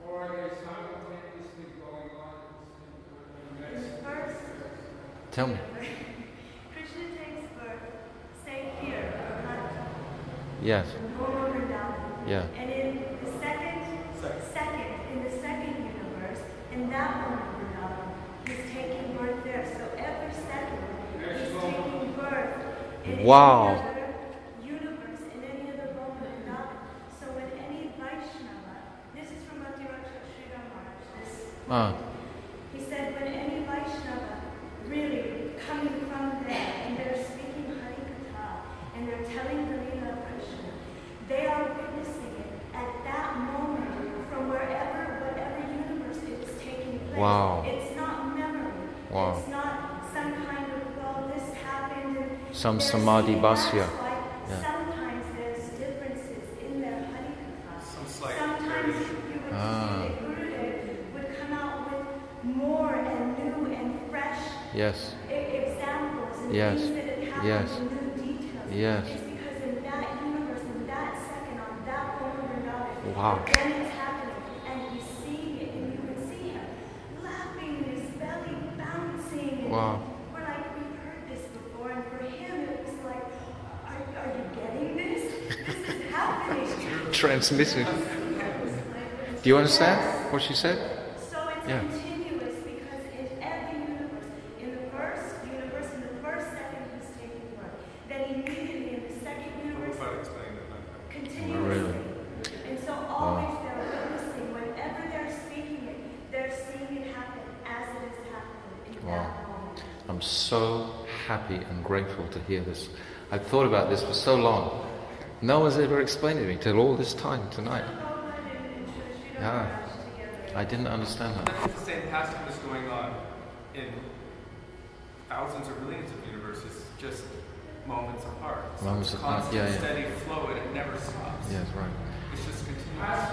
S5: Or are they simultaneously going on at the same time?
S3: First,
S2: Tell me.
S3: Krishna takes birth, say here, Bharat,
S2: Yes.
S3: Goma Vrindavan.
S2: Yeah.
S3: And in the second universe, in that one of Vrindavan, he's taking birth there. So every second, he's taking birth in
S2: Wow.
S3: any other universe, in any other Goma Vrindavan. So when any Vaishnava, this is from Bhakti-Raksha Sridhar Maharaj, he said when any Vaishnava really coming from there and they're speaking Hari Katha and they're telling the Leela of Krishna, they are witnessing it at that moment from whatever universe it's taking place.
S2: Wow.
S3: It's not memory.
S2: Wow.
S3: It's not some kind of, well, this happened and
S2: Some
S3: they're
S2: samadhi
S3: seeing that.
S2: bhasya.
S3: It's like
S2: Yeah.
S3: sometimes there's differences in their Hari Katha.
S4: Some slight
S3: Sometimes
S4: variation.
S3: you would see that Gurudev would come out with more and new and fresh
S2: Yes.
S3: examples and
S2: Yes.
S3: things that had happened
S2: Yes.
S3: and new details.
S2: Yes.
S3: It's because in that universe, in that second, on that moment,
S2: Wow.
S3: then it's happening, and he's seeing it, and you would see him laughing and his belly bouncing. And
S2: Wow.
S3: we're like, we've heard this before, and for him it was like, are you getting this? This is happening.
S2: Transmitted. Do you understand what she said?
S3: So it's
S2: Yeah.
S3: continuous because in every universe, in the first second he's taking birth. Then immediately in the second universe,
S4: Prabhupada explained it like that.
S3: continuously.
S2: Really?
S3: And so always they're witnessing, whenever they're speaking it, they're seeing it happen as it is happening in
S2: Wow.
S3: that moment.
S2: I'm so happy and grateful to hear this. I've thought about this for so long. No one's ever explained it to me till all this time tonight. Yeah. I didn't understand that.
S4: And the same pastime is going on in thousands or millions of universes, just moments apart. So
S2: Moments
S4: it's
S2: apart,
S4: constant,
S2: yeah, yeah.
S4: steady flow, and it never stops.
S2: Yes, right.
S4: It's just continuous.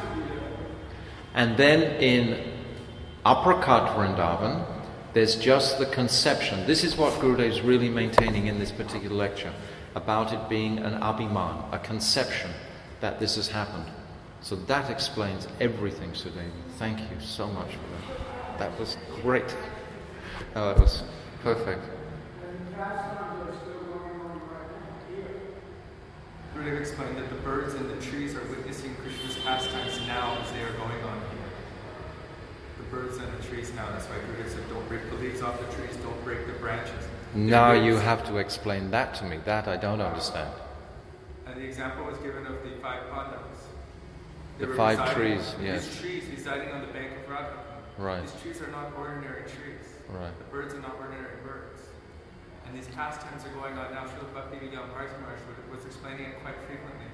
S2: And then in Aprakat Vrindavan, there's just the conception. This is what Gurudev is really maintaining in this particular lecture, about it being an abhiman, a conception that this has happened. So that explains everything, Sudevi. Thank you so much for that. That was great. It was perfect.
S5: And pastimes are still going on right now here.
S4: Gurudev explained that the birds and the trees are witnessing Krishna's pastimes now as they are going on here. The birds and the trees now. That's why Gurudev said, don't break the leaves off the trees, don't break the branches.
S2: Now
S4: They're
S2: you
S4: birds.
S2: have to explain that to me. That I don't understand.
S4: And the example was given of the 5 Pandavas. They
S2: The
S4: were
S2: 5
S4: residing-
S2: trees, yes.
S4: These trees residing on the bank of Radha.
S2: Right.
S4: These trees are not ordinary trees.
S2: Right.
S4: The birds are not ordinary birds. And these pastimes are going on now. Srila Bhaktivedanta Maharaj was explaining it quite frequently.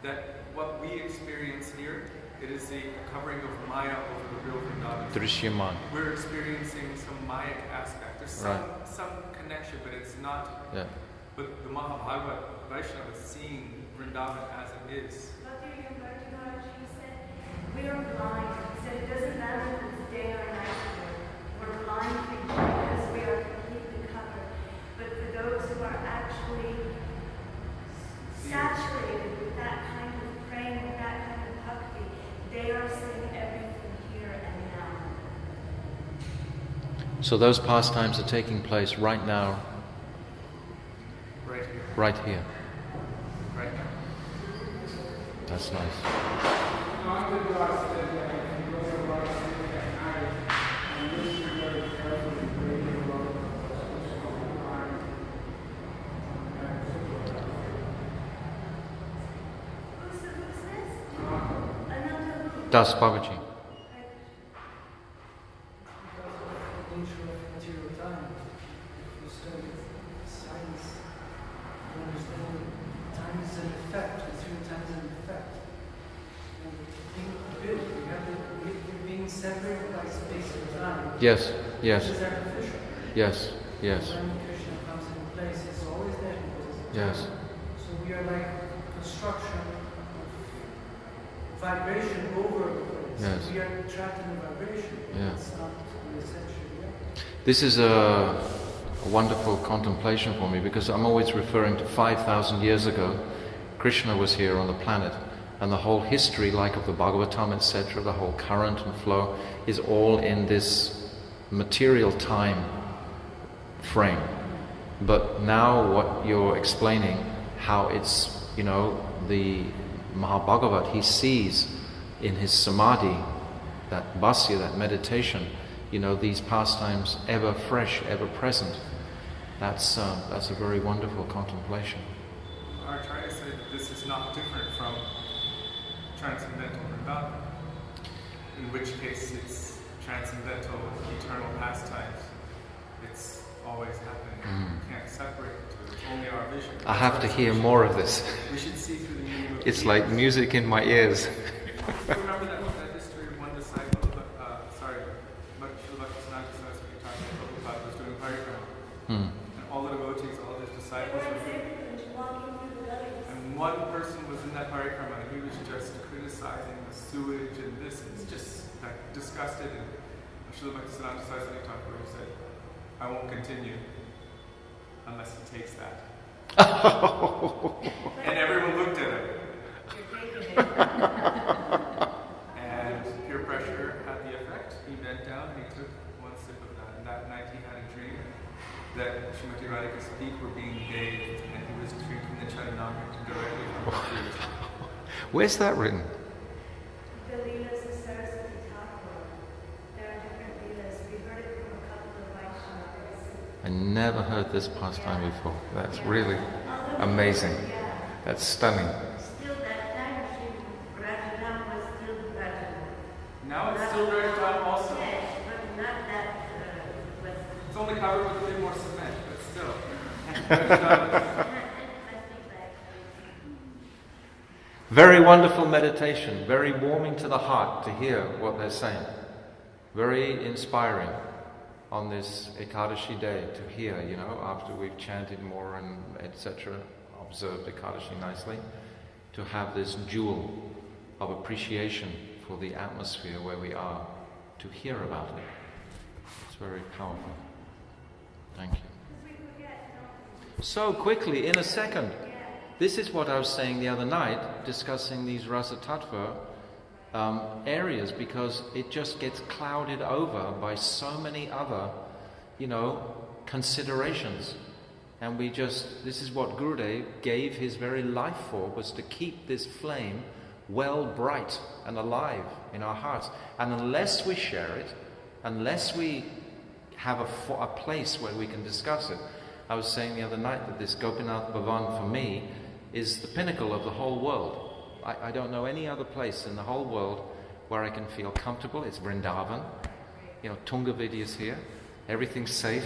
S4: That what we experience here, it is the covering of Maya over the real Vrindavan.
S2: Drishyaman.
S4: We're experiencing some Mayic aspect. There's some connection, but it's not.
S2: Yeah.
S4: But the Mahabhagavad Vaishnava is seeing Vrindavan as it is.
S3: Bhakti Maharaj, he said, we are blind. He said it doesn't matter if it's day or night. We're blind because we are completely covered. But for those who are actually saturated with that kind of praying, with that kind of bhakti, they are seeing everything here and now.
S2: So those pastimes are taking place right now,
S4: Right here.
S2: right here.
S4: Right now.
S2: That's nice.
S5: Nanda said that if you go to Varanasi at night and listen very carefully to the radio what's going on,
S3: Who's this? Ananda who?
S2: Das Babaji.
S6: Nature of material time. If is an effect, and through time is an effect. And we're being separated by space and time.
S2: Yes, yes,
S6: This is artificial.
S2: yes, yes,
S6: When Krishna comes in place, it's always there.
S2: yes.
S6: So we are like construction of vibration over the place.
S2: Yes.
S6: We are trapped in the vibration.
S2: Yeah.
S6: It's not an essential reality.
S2: This is a wonderful contemplation for me because I'm always referring to 5,000 years ago. Krishna was here on the planet, and the whole history, like of the Bhagavatam, etc., the whole current and flow, is all in this material time frame. But now what you're explaining, how it's, the Mahabhagavat, he sees in his samadhi, that bhasya, that meditation, these pastimes ever fresh, ever present. That's a very wonderful contemplation.
S4: Our Acharya said this is not different from transcendental Vrindavan, in which case it's transcendental, eternal pastimes. It's always happening. You can't separate the two. It's only our vision.
S2: I have to hear more of this.
S4: We should see through the medium of
S2: It's
S4: the
S2: like
S4: years.
S2: music in my ears.
S4: Remember that history of one disciple, Srila Bhaktisiddhanta Saraswati Thakur Prabhupada was doing parikrama. And all the devotees, all his disciples were doing. And one person was in that parikrama and he was just criticizing the sewage and this, and just like disgusted. And Srila Bhaktisiddhanta Saraswati Thakur said, I won't continue unless he takes that. And everyone looked at him. And peer pressure had the effect. He bent down and he took one sip of that. And that night he had a dream that Srimati Radhika's feet were being bathed and he was drinking the Charanamrita directly from her feet.
S2: Where's that written?
S3: The Leelas of Saraswati Thakur. There are different Leelas. We heard it from a couple of Vaishnavas.
S2: I never heard this pastime before. That's really amazing. That's stunning.
S7: Still that time, Rajanam was still Rajanam.
S4: Now it's still very time also.
S7: Yes, but not that was
S4: It's only covered with a bit more cement, but still.
S2: Very wonderful meditation, very warming to the heart to hear what they're saying. Very inspiring on this Ekadashi day to hear, after we've chanted more and etc., observed Ekadashi nicely, to have this jewel of appreciation for the atmosphere where we are, to hear about it. It's very powerful. Thank you. So quickly, in a second. This is what I was saying the other night, discussing these Rasa Tattva areas, because it just gets clouded over by so many other, considerations. And this is what Gurudev gave his very life for, was to keep this flame well bright and alive in our hearts. And unless we share it, unless we have a place where we can discuss it, I was saying the other night that this Gopinath Bhavan for me is the pinnacle of the whole world. I don't know any other place in the whole world where I can feel comfortable. It's Vrindavan. Tungavidi is here. Everything's safe.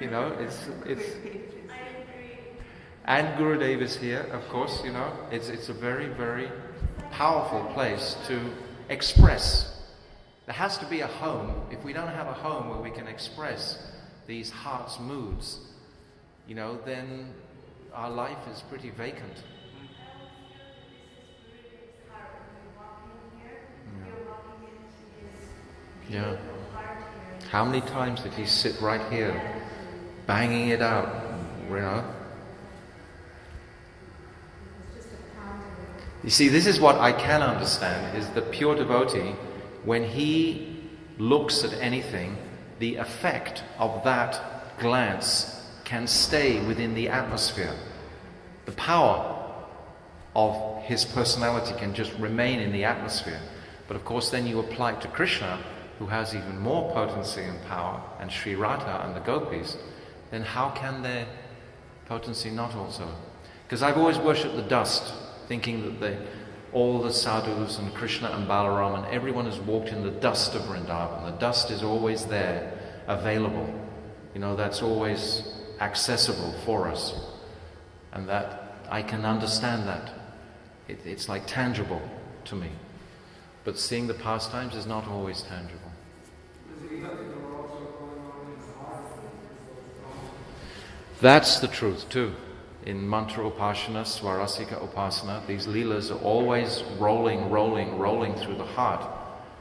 S2: It's and Gurudev is here, of course. It's a very, very powerful place to express. There has to be a home. If we don't have a home where we can express these heart's moods, then our life is pretty vacant. Yeah. How many times did he sit right here, banging it out, You see, this is what I can understand, is the pure devotee, when he looks at anything, the effect of that glance can stay within the atmosphere. The power of his personality can just remain in the atmosphere. But of course then you apply it to Krishna, who has even more potency and power, and Sri Radha and the gopis, then how can their potency not also? Because I've always worshipped the dust, thinking that all the sadhus and Krishna and Balaram and everyone has walked in the dust of Vrindavan. The dust is always there, available. That's always accessible for us. And that I can understand that. It's like tangible to me. But seeing the pastimes is not always tangible. That's the truth too. In Mantra Upasana, Swarasika Upasana, these leelas are always rolling through the heart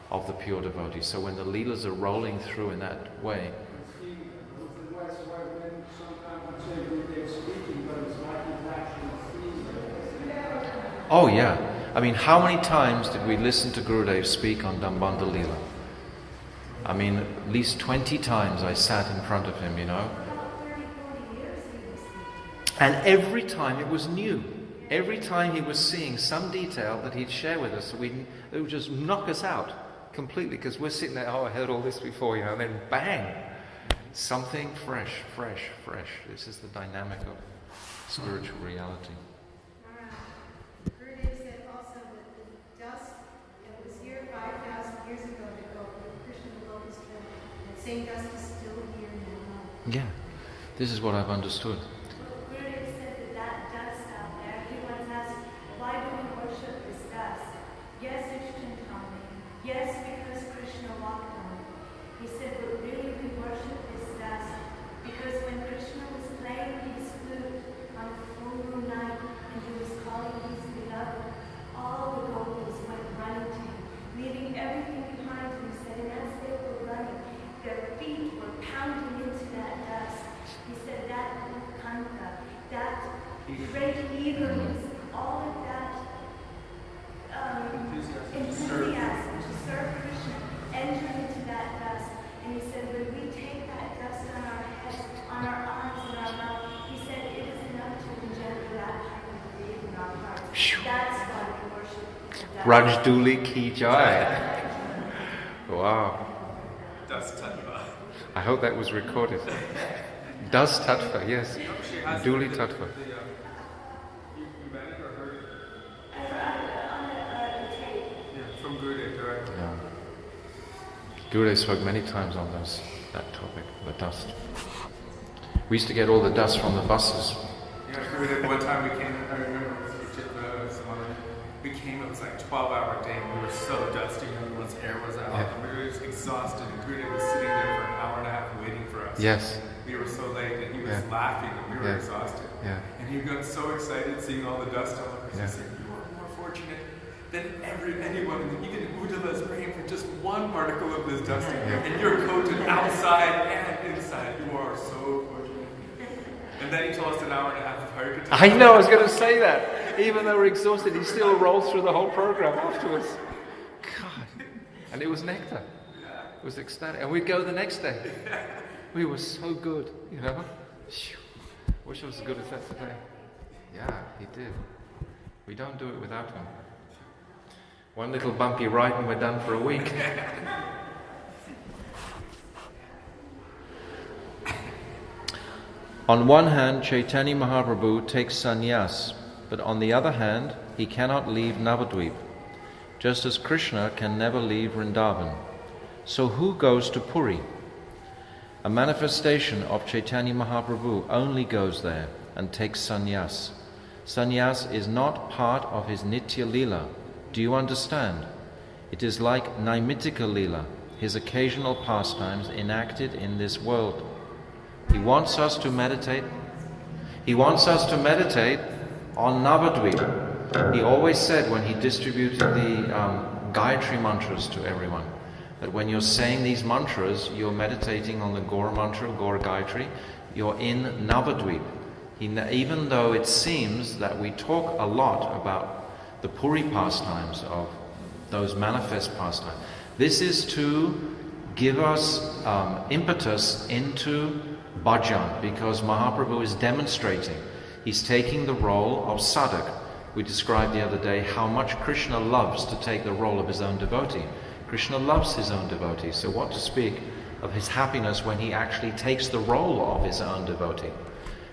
S2: of the pure devotee. So when the leelas are rolling through in that way, oh yeah. I mean, how many times did we listen to Gurudev speak on Dambandha Leela? I mean, at least 20 times I sat in front of him, you know. And every time it was new. Every time he was seeing some detail that he'd share with us, it would just knock us out completely, because we're sitting there, oh, I heard all this before, you know, and then bang! Something fresh. This is the dynamic of spiritual reality.
S3: Gurudev said also that the dust that was here 5,000 years ago that go over Krishna Lotus Trail, that same dust is still here now.
S2: Yeah, this is what I've understood.
S3: Gurudev said that dust out there, he once asked, why do we worship this dust? Yes, it's Chintamani. Yes, because Krishna walked on it. He said, but really we worship this dust because when Krishna was playing his flute on a full moon night and he was calling his beloved, all the gopis went running to him, leaving everything behind him. He said, and as they were running, their feet were pounding into that dust. He said that utkanta, that great eagerness, all of that enthusiasm to serve Krishna entered into that dust. And he said, when we take that dust on our heads, on our arms, and our mouth, he said it is enough to engender that kind of faith in our hearts. That's why we worship the dust.
S2: Rajduli ki jai. Wow.
S4: Dust Tattva.
S2: I hope that was recorded. Dust Tattva, yes. Duli Tattva.
S4: You read it or heard it?
S3: On the tape.
S4: Yeah, from Gurudev directly.
S2: Yeah. Gurudev spoke many times on that topic, the dust. We used to get all the dust from the buses.
S4: Yeah, Gurudev, one time we came, I remember we came, it was like a 12-hour day, and we were so dusty, everyone's hair was out, and we were just exhausted, and Gurudev was sitting there for an hour and a half waiting for us.
S2: Yes.
S4: We were so late, and he was laughing, and we were exhausted.
S2: Yeah.
S4: And he got so excited seeing all the dust all over us. He said, you are more fortunate than anyone, even Uddhava is praying for just one particle of this dust, and you're coated outside and inside. You are so fortunate. And then he told us an hour and a half of Harikatha.
S2: I know, I was going to say that. Even though we're exhausted, he still rolled through the whole program afterwards. God. And it was nectar. It was ecstatic. And we'd go the next day. We were so good, you know. Wish I was as good as that today. Yeah, he did. We don't do it without him. One little bumpy ride and we're done for a week. On one hand, Chaitanya Mahaprabhu takes sannyas, but on the other hand, he cannot leave Navadvip, just as Krishna can never leave Vrindavan. So who goes to Puri? A manifestation of Chaitanya Mahaprabhu only goes there and takes sannyas. Sannyas is not part of his Nitya Leela. Do you understand? It is like Naimitika Leela, his occasional pastimes enacted in this world. He wants us to meditate. He wants us to meditate on Navadvip. He always said when he distributed the Gayatri mantras to everyone, that when you're saying these mantras, you're meditating on the Gaura mantra, Gaura Gayatri, you're in Navadvip. Even though it seems that we talk a lot about the Puri pastimes, of those manifest pastimes, this is to give us impetus into bhajan, because Mahaprabhu is demonstrating. He's taking the role of sadhak. We described the other day how much Krishna loves to take the role of his own devotee. Krishna loves his own devotee, so what to speak of his happiness when he actually takes the role of his own devotee.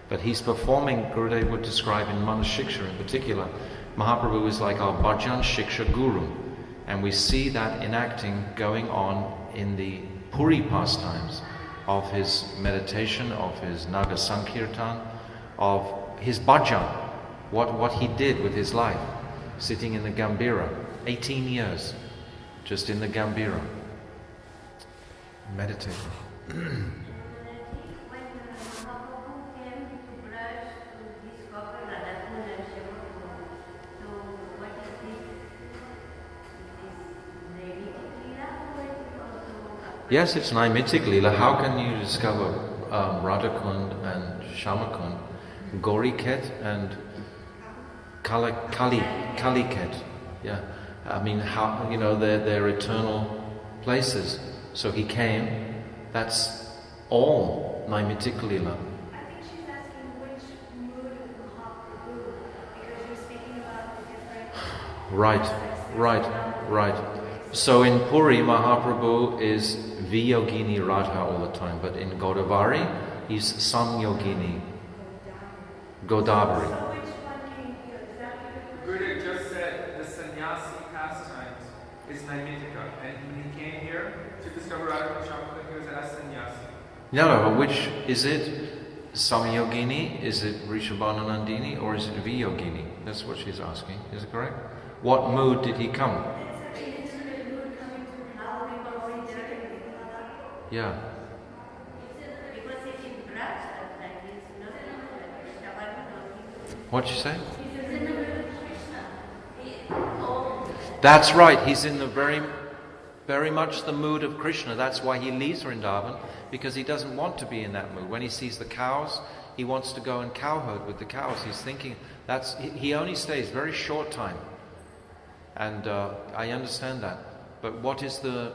S2: But he's performing, Gurudev would describe in Mana Shiksha in particular, Mahaprabhu is like our bhajan shiksha guru. And we see that enacting going on in the Puri pastimes of his meditation, of his Naga Sankirtan, of his bhajan. what he did with his life, sitting in the Gambhira, 18 years, just in the Gambhira, meditating.
S7: When Mahaprabhu came to Braj to discover Radhakund and Shivakumar, so what is this? Is this Naimitic Leela or is it also?
S2: Yes, it's Naimitic Leela. How can you discover Radhakund and Shamakund, Gauriket and Kaliket? Yeah, I mean, how, you know, they're eternal places. So he came. That's all Naimitic Leela.
S3: I think she's asking which mood of Mahaprabhu, because you're speaking about the different
S2: Right. So in Puri, Mahaprabhu is Viyogini Radha all the time, but in Godavari, he's Samyogini Godavari.
S3: So which one came here? Is that what your
S4: Gurudev just said the sannyasi pastimes is Naimitika, and when he came here to discover Radha Shamakan, he was as sannyasi.
S2: No, but which is it? Samyogini? Is it Rishabhananandini? Or is it Viyogini? That's what she's asking. Is it correct? What mood did he come?
S3: It's such an intimate mood coming to how we going differently.
S2: Yeah.
S7: Because he's in Braj that time, he's not in Krishna.
S2: What'd you say?
S7: He's in the middle of Krishna.
S2: That's right. He's in the very much the mood of Krishna. That's why he leaves Vrindavan, because he doesn't want to be in that mood. When he sees the cows, he wants to go and cowherd with the cows. He's thinking he only stays very short time, and I understand that. But what is the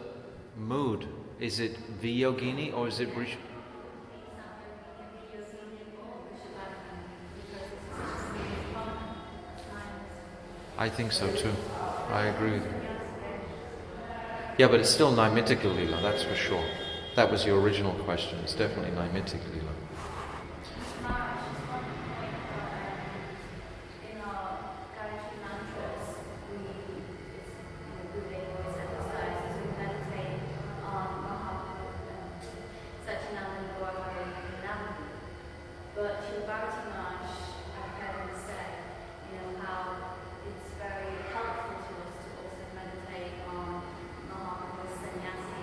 S2: mood? Is it Viyogini or is it Vrish? I think so too. I agree with you. Yeah, but it's still Naimitic Leela, that's for sure. That was your original question. It's definitely Naimitic Leela.
S8: In our Gayatri mantras, Gurudev always emphasizes we meditate on Mahaprabhu, Satchidananda Gaura Namaha. But Shilabharati Maharaj, I've heard him say, how it's very helpful to us to also meditate on Mahaprabhu's sannyasi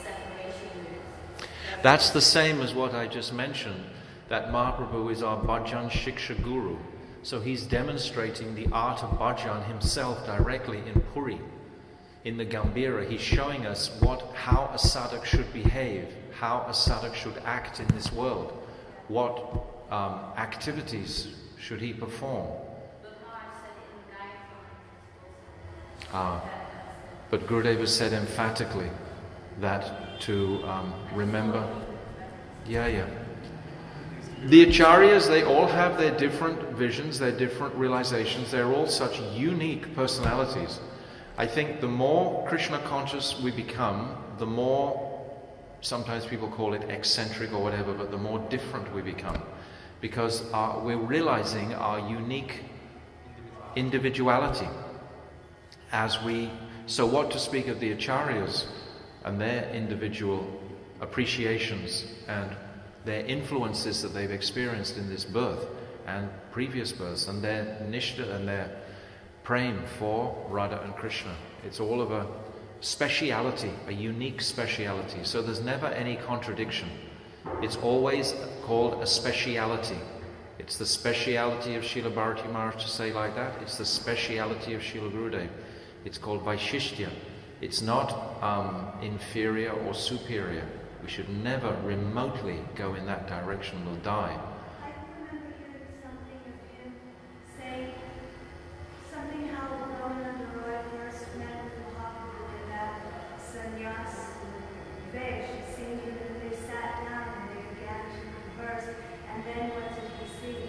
S8: separation moves.
S2: That's the same as what I just mentioned, that Mahaprabhu is our Bhajan Shiksha Guru. So he's demonstrating the art of bhajan himself directly in Puri. In the Gambhira, he's showing us how a sadhak should behave, how a sadhak should act in this world, what activities should he perform.
S8: But Maharaj said it in Gayatri mantras also.
S2: But Gurudev has said emphatically that to remember. Yeah. The Acharyas, they all have their different visions, their different realizations. They're all such unique personalities. I think the more Krishna conscious we become, the more, sometimes people call it eccentric or whatever, but the more different we become. Because we're realizing our unique individuality. So what to speak of the Acharyas and their individual appreciations and their influences that they've experienced in this birth and previous births, and their nishta and their prem for Radha and Krishna. It's all of a speciality, a unique speciality. So there's never any contradiction. It's always called a speciality. It's the speciality of Srila Bharati Maharaj to say like that. It's the speciality of Srila Gurudev. It's called Vaishishtya. It's not inferior or superior. We should never remotely go in that direction. We'll die.
S3: I remember hearing something of him say something how Ramananda Roy first met Mahaprabhu in that sannyas vesh, seeing that they sat down and they began to converse. And then what did he see?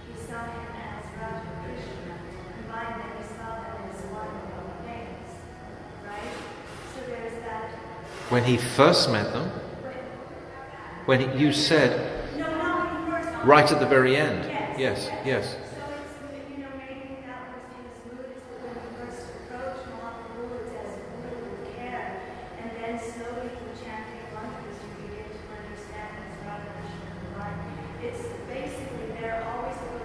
S3: He saw him as Radha Krishna, and by then he saw them as one of the things, right? So there's that.
S2: When he first met them, you said,
S3: No, not when he first.
S2: right at the very end.
S3: Yes.
S2: Yes.
S3: So it's, maybe that was his mood, is that when he first approached Mahaprabhu, it's as with care, and then slowly through chanting mantras, you begin to understand his Radha Krishna divine. It's basically, they're always going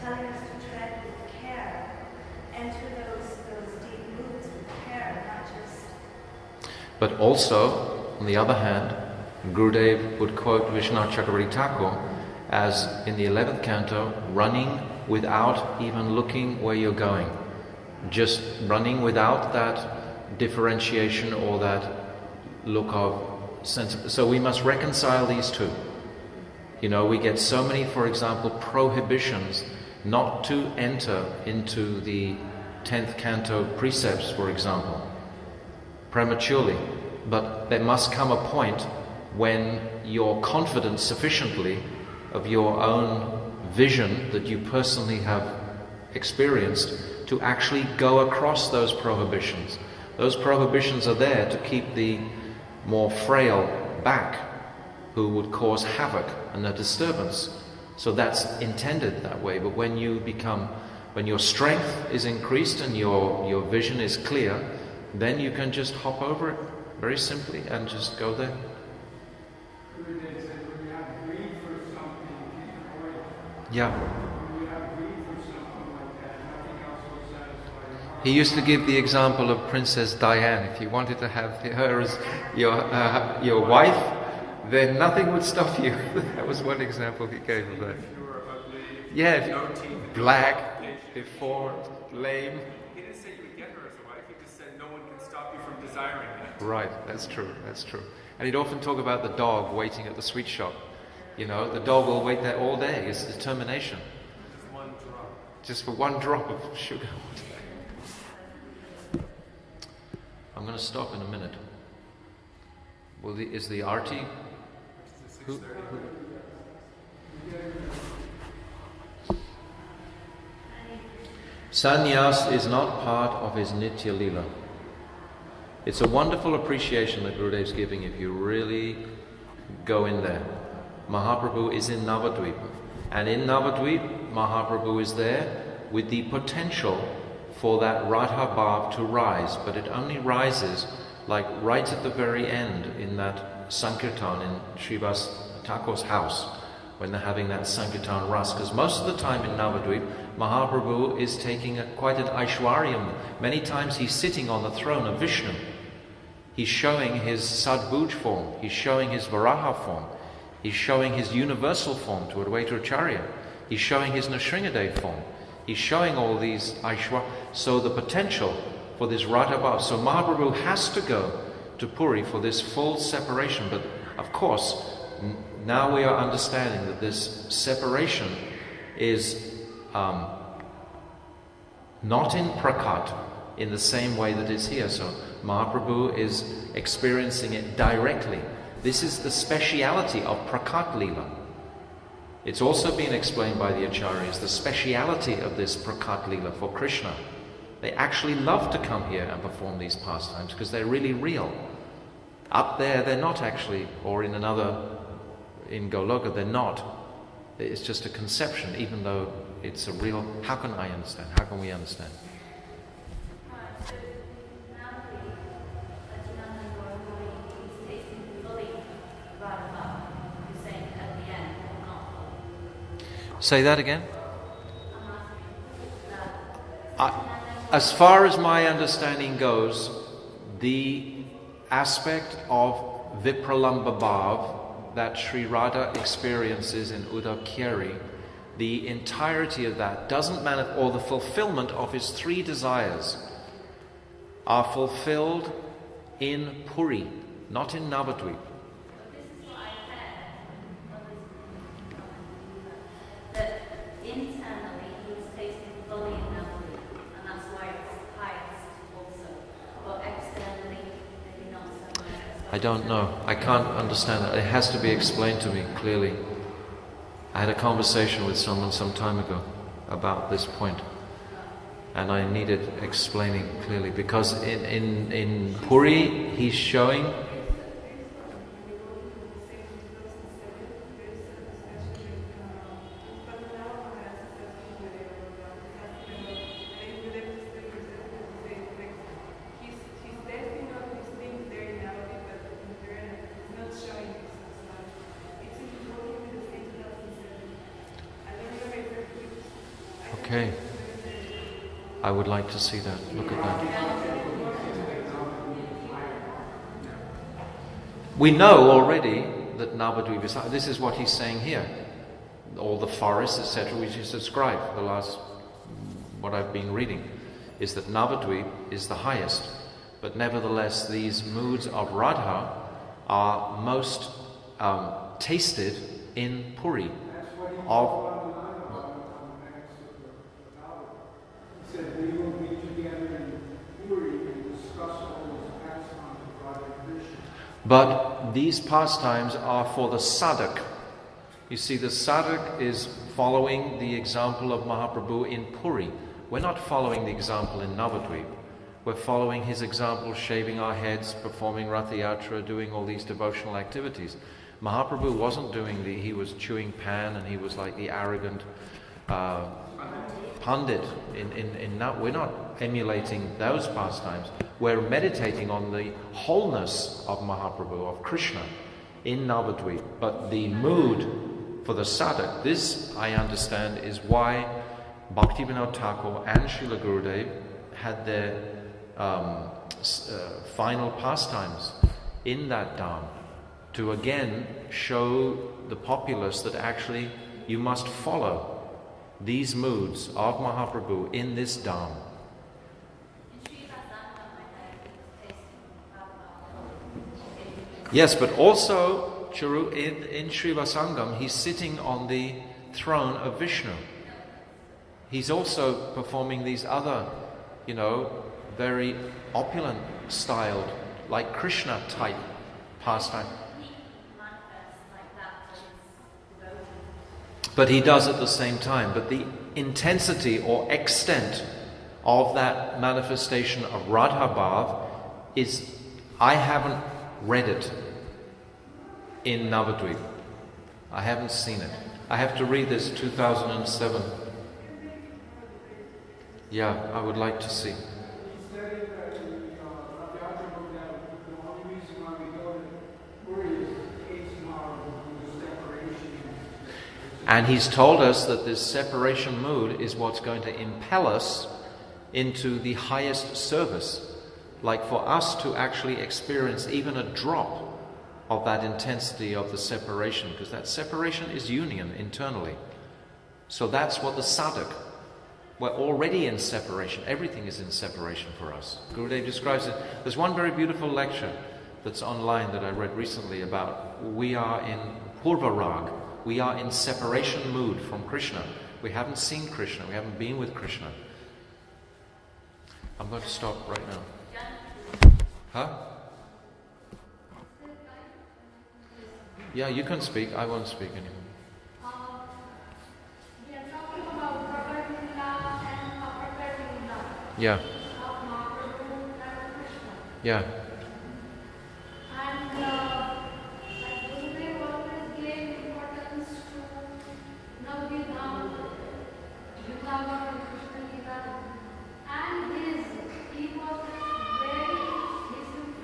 S3: telling us to tread with care, enter those deep moods with care, not just.
S2: But also, on the other hand, Gurudev would quote Vishwanath Chakravarti Thakur as in the 11th canto, running without even looking where you're going. Just running without that differentiation or that look of sense. So we must reconcile these two. You know, we get so many, for example, prohibitions not to enter into the 10th canto precepts, for example, prematurely. But there must come a point when you're confident sufficiently of your own vision that you personally have experienced to actually go across those prohibitions. Those prohibitions are there to keep the more frail back, who would cause havoc and a disturbance. So that's intended that way. But when your strength is increased and your vision is clear, then you can just hop over it very simply and just go there.
S5: Gurudev said, when you have greed for something, keep avoid it.
S2: Yeah.
S5: When you have greed for something like that, nothing else will satisfy your heart.
S2: He used to give the example of Princess Diane. If you wanted to have her as your wife, then nothing would stop you. That was one example he gave of that.
S4: If you were ugly,
S2: Yeah, if
S4: no teeth,
S2: black, deformed, lame.
S4: He didn't say you would get her as a wife, he just said no one can stop you from desiring that.
S2: Right, that's true, that's true. And he'd often talk about the dog waiting at the sweet shop. You know, the dog will wait there all day. It's determination.
S4: Just one drop.
S2: Just for one drop of sugar. I'm going to stop in a minute. Is the arti?
S4: Which is at 6:30.
S2: Sannyas is not part of his Nitya Lila. It's a wonderful appreciation that Gurudev's giving if you really go in there. Mahaprabhu is in Navadvip. And in Navadvip, Mahaprabhu is there with the potential for that Radha Bhav to rise. But it only rises like right at the very end in that Sankirtan in Srivas Thakur's house, when they're having that Sankirtan Ras. Because most of the time in Navadvip, Mahaprabhu is taking quite an Aishwaryam. Many times he's sitting on the throne of Vishnu. He's showing his Sadbhuj form. He's showing his Varaha form. He's showing his universal form to Advaita Acharya. He's showing his Nrsingadev form. He's showing all these Aishwar. So the potential for this Radha Bhav. So Mahaprabhu has to go to Puri for this full separation. But of course, now we are understanding that this separation is not in Prakat in the same way that it's here. So Mahaprabhu is experiencing it directly. This is the speciality of Prakat Leela. It's also been explained by the Acharyas, the speciality of this Prakat Leela for Krishna. They actually love to come here and perform these pastimes because they're really real. Up there, they're not actually, or in Goloka, they're not. It's just a conception, even though it's a real. How can I understand? How can we understand?
S8: So now Sachidananda Gaura is tasting fully Radha, you're saying at the end, or not fully?
S2: Say that again.
S8: I'm asking
S2: As far as my understanding goes, the aspect of Vipralamba Bhav that Sri Radha experiences in Uddhav Khyari, the entirety of that doesn't manifest, or the fulfillment of his three desires are fulfilled in Puri, not in Navadvip.
S8: This is what I said, that internally he was tasting fully in Navadvip, and that's why it's highest also. But externally, maybe not so much.
S2: I don't know. I can't understand that. It has to be explained to me clearly. I had a conversation with someone some time ago about this point, and I needed explaining clearly because in Puri he's showing. Okay. I would like to see that. Look at that. We know already that Navadvip is... This is what he's saying here. All the forests, etc., which is described, the last... what I've been reading, is that Navadvip is the highest. But nevertheless, these moods of Radha are most tasted in Puri.
S5: He said we will be together in Puri and discuss all those pastimes of Radha Krishna.
S2: But these pastimes are for the sadhak. You see, the sadhak is following the example of Mahaprabhu in Puri. We're not following the example in Navadvip. We're following his example, shaving our heads, performing Ratha Yatra, doing all these devotional activities. Mahaprabhu wasn't doing he was chewing pan and he was like the arrogant Pandit. We're not emulating those pastimes. We're meditating on the wholeness of Mahaprabhu, of Krishna, in Navadvip. But the mood for the sadhak, this I understand is why Bhaktivinoda Thakur and Srila Gurudev had their final pastimes in that dham, to again show the populace that actually you must follow these moods of Mahaprabhu in this dham. Yes, but also, Charu, in Srivasangam, he's sitting on the throne of Vishnu. He's also performing these other, very opulent styled, like Krishna type pastime. But he does at the same time. But the intensity or extent of that manifestation of Radha Bhav is, I haven't read it in Navadvip. I haven't seen it. I have to read this 2007. Yeah, I would like to see. And he's told us that this separation mood is what's going to impel us into the highest service. Like for us to actually experience even a drop of that intensity of the separation, because that separation is union internally. So that's what the sadhak, we're already in separation. Everything is in separation for us. Gurudev describes it. There's one very beautiful lecture that's online that I read recently about we are in Purvarag. We are in separation mood from Krishna. We haven't seen Krishna. We haven't been with Krishna. I'm going to stop right now. Huh? Yeah, you can speak. I won't speak anymore.
S3: We are talking about Prakat Lila and Aprakat Lila.
S2: Yeah.
S3: Of Mahaprabhu and Krishna.
S2: Yeah.
S3: And Gurudev always gave importance to Navadvip, Vrindavan and Krishna Lila. And his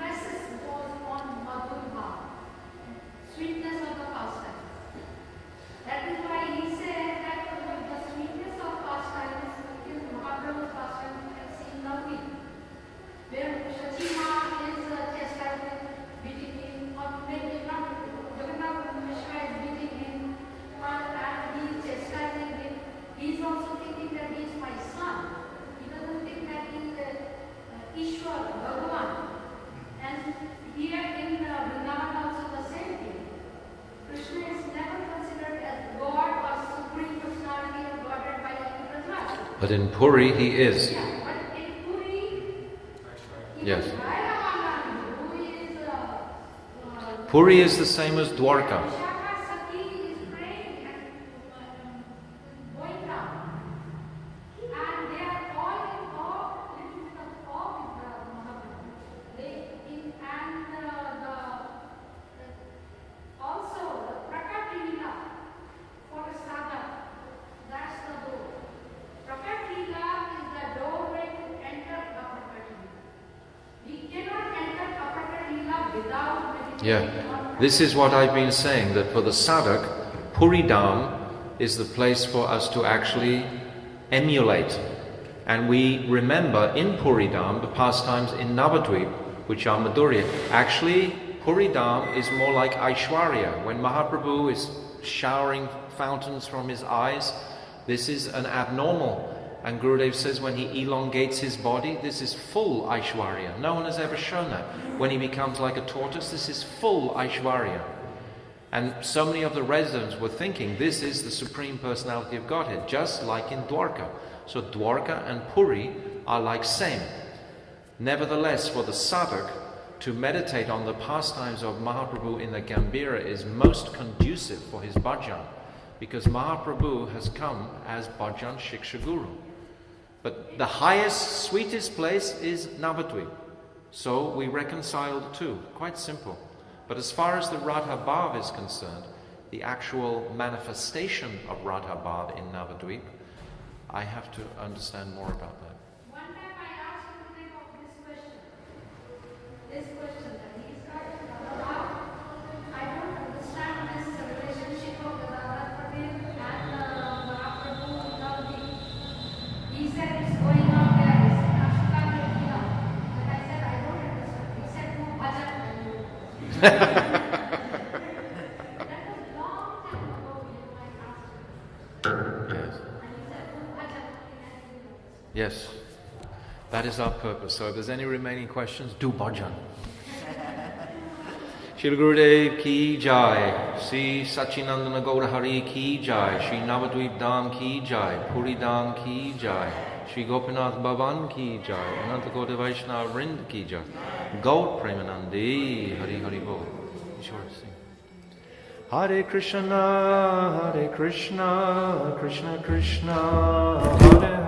S3: emphasis was on Madhur Bhav, sweetness of the pastime. That is why he said that the sweetness of pastime is Mahaprabhu's pastime you can see in Navadvip, where Shachima is chastising, beating him, or maybe not, Jagannath Mishra is beating him, and he is chastising him. He is also thinking that he is my son. He doesn't think that he is Ishwar, Bhagavan. And here in Vrindavan also the same thing. Krishna is never considered as God or supreme personality or Godhead by any Prajapati.
S2: But in Puri he is.
S3: Yeah, but in Puri,
S2: Yes.
S3: who is
S2: Puri is the same as Dwarka.
S3: Vishaka Sati is praying and going down. And they are all in awe, little bit of awe with Mahaprabhu. Also the Prakat Leela for a sadhak, that's the door. Prakat Leela is the doorway to enter the Prakat Leela. We cannot enter Prakat Leela without meditation.
S2: Yeah. This is what I've been saying, that for the sadhak, Puri Dham is the place for us to actually emulate. And we remember in Puridam the pastimes in Navadvip, which are Madhurya. Actually, Puridam is more like Aishwarya. When Mahaprabhu is showering fountains from his eyes, this is an abnormal. And Gurudev says when he elongates his body, this is full Aishwarya. No one has ever shown that. When he becomes like a tortoise, this is full Aishwarya. And so many of the residents were thinking this is the Supreme Personality of Godhead, just like in Dwarka. So Dwarka and Puri are like same. Nevertheless, for the sadhak, to meditate on the pastimes of Mahaprabhu in the Gambhira is most conducive for his bhajan, because Mahaprabhu has come as bhajan Shiksha Guru. But the highest, sweetest place is Navadvip. So we reconcile the two. Quite simple. But as far as the Radha Bhav is concerned, the actual manifestation of Radha Bhav in Navadvip, I have to understand more about that.
S3: One time I asked him to think of this question. This question that he is asking about. I don't understand this relationship of the Radha Pradeep and Mahaprabhu Navadvip. He said it's going on there, it's Nashika Yogina. But I said I don't understand. He said no bhajan. That was a long time ago in my class.
S2: Yes.
S3: And he said no bhajan.
S2: Yes. That is our purpose. So if there's any remaining questions, do bhajan. Shri Gurudev ki jai, Sri Sachinandana Gaura Hari ki jai, Shri Navadvip Dham ki jai, Puri Dham ki jai, Shri Gopinath Bhavan ki jai, Ananta Gauda Vaishnava Vrind ki jai, Gaur Premanandi, Hari Hari Bol. Sure, sing.
S1: Hare Krishna, Krishna Krishna, Hare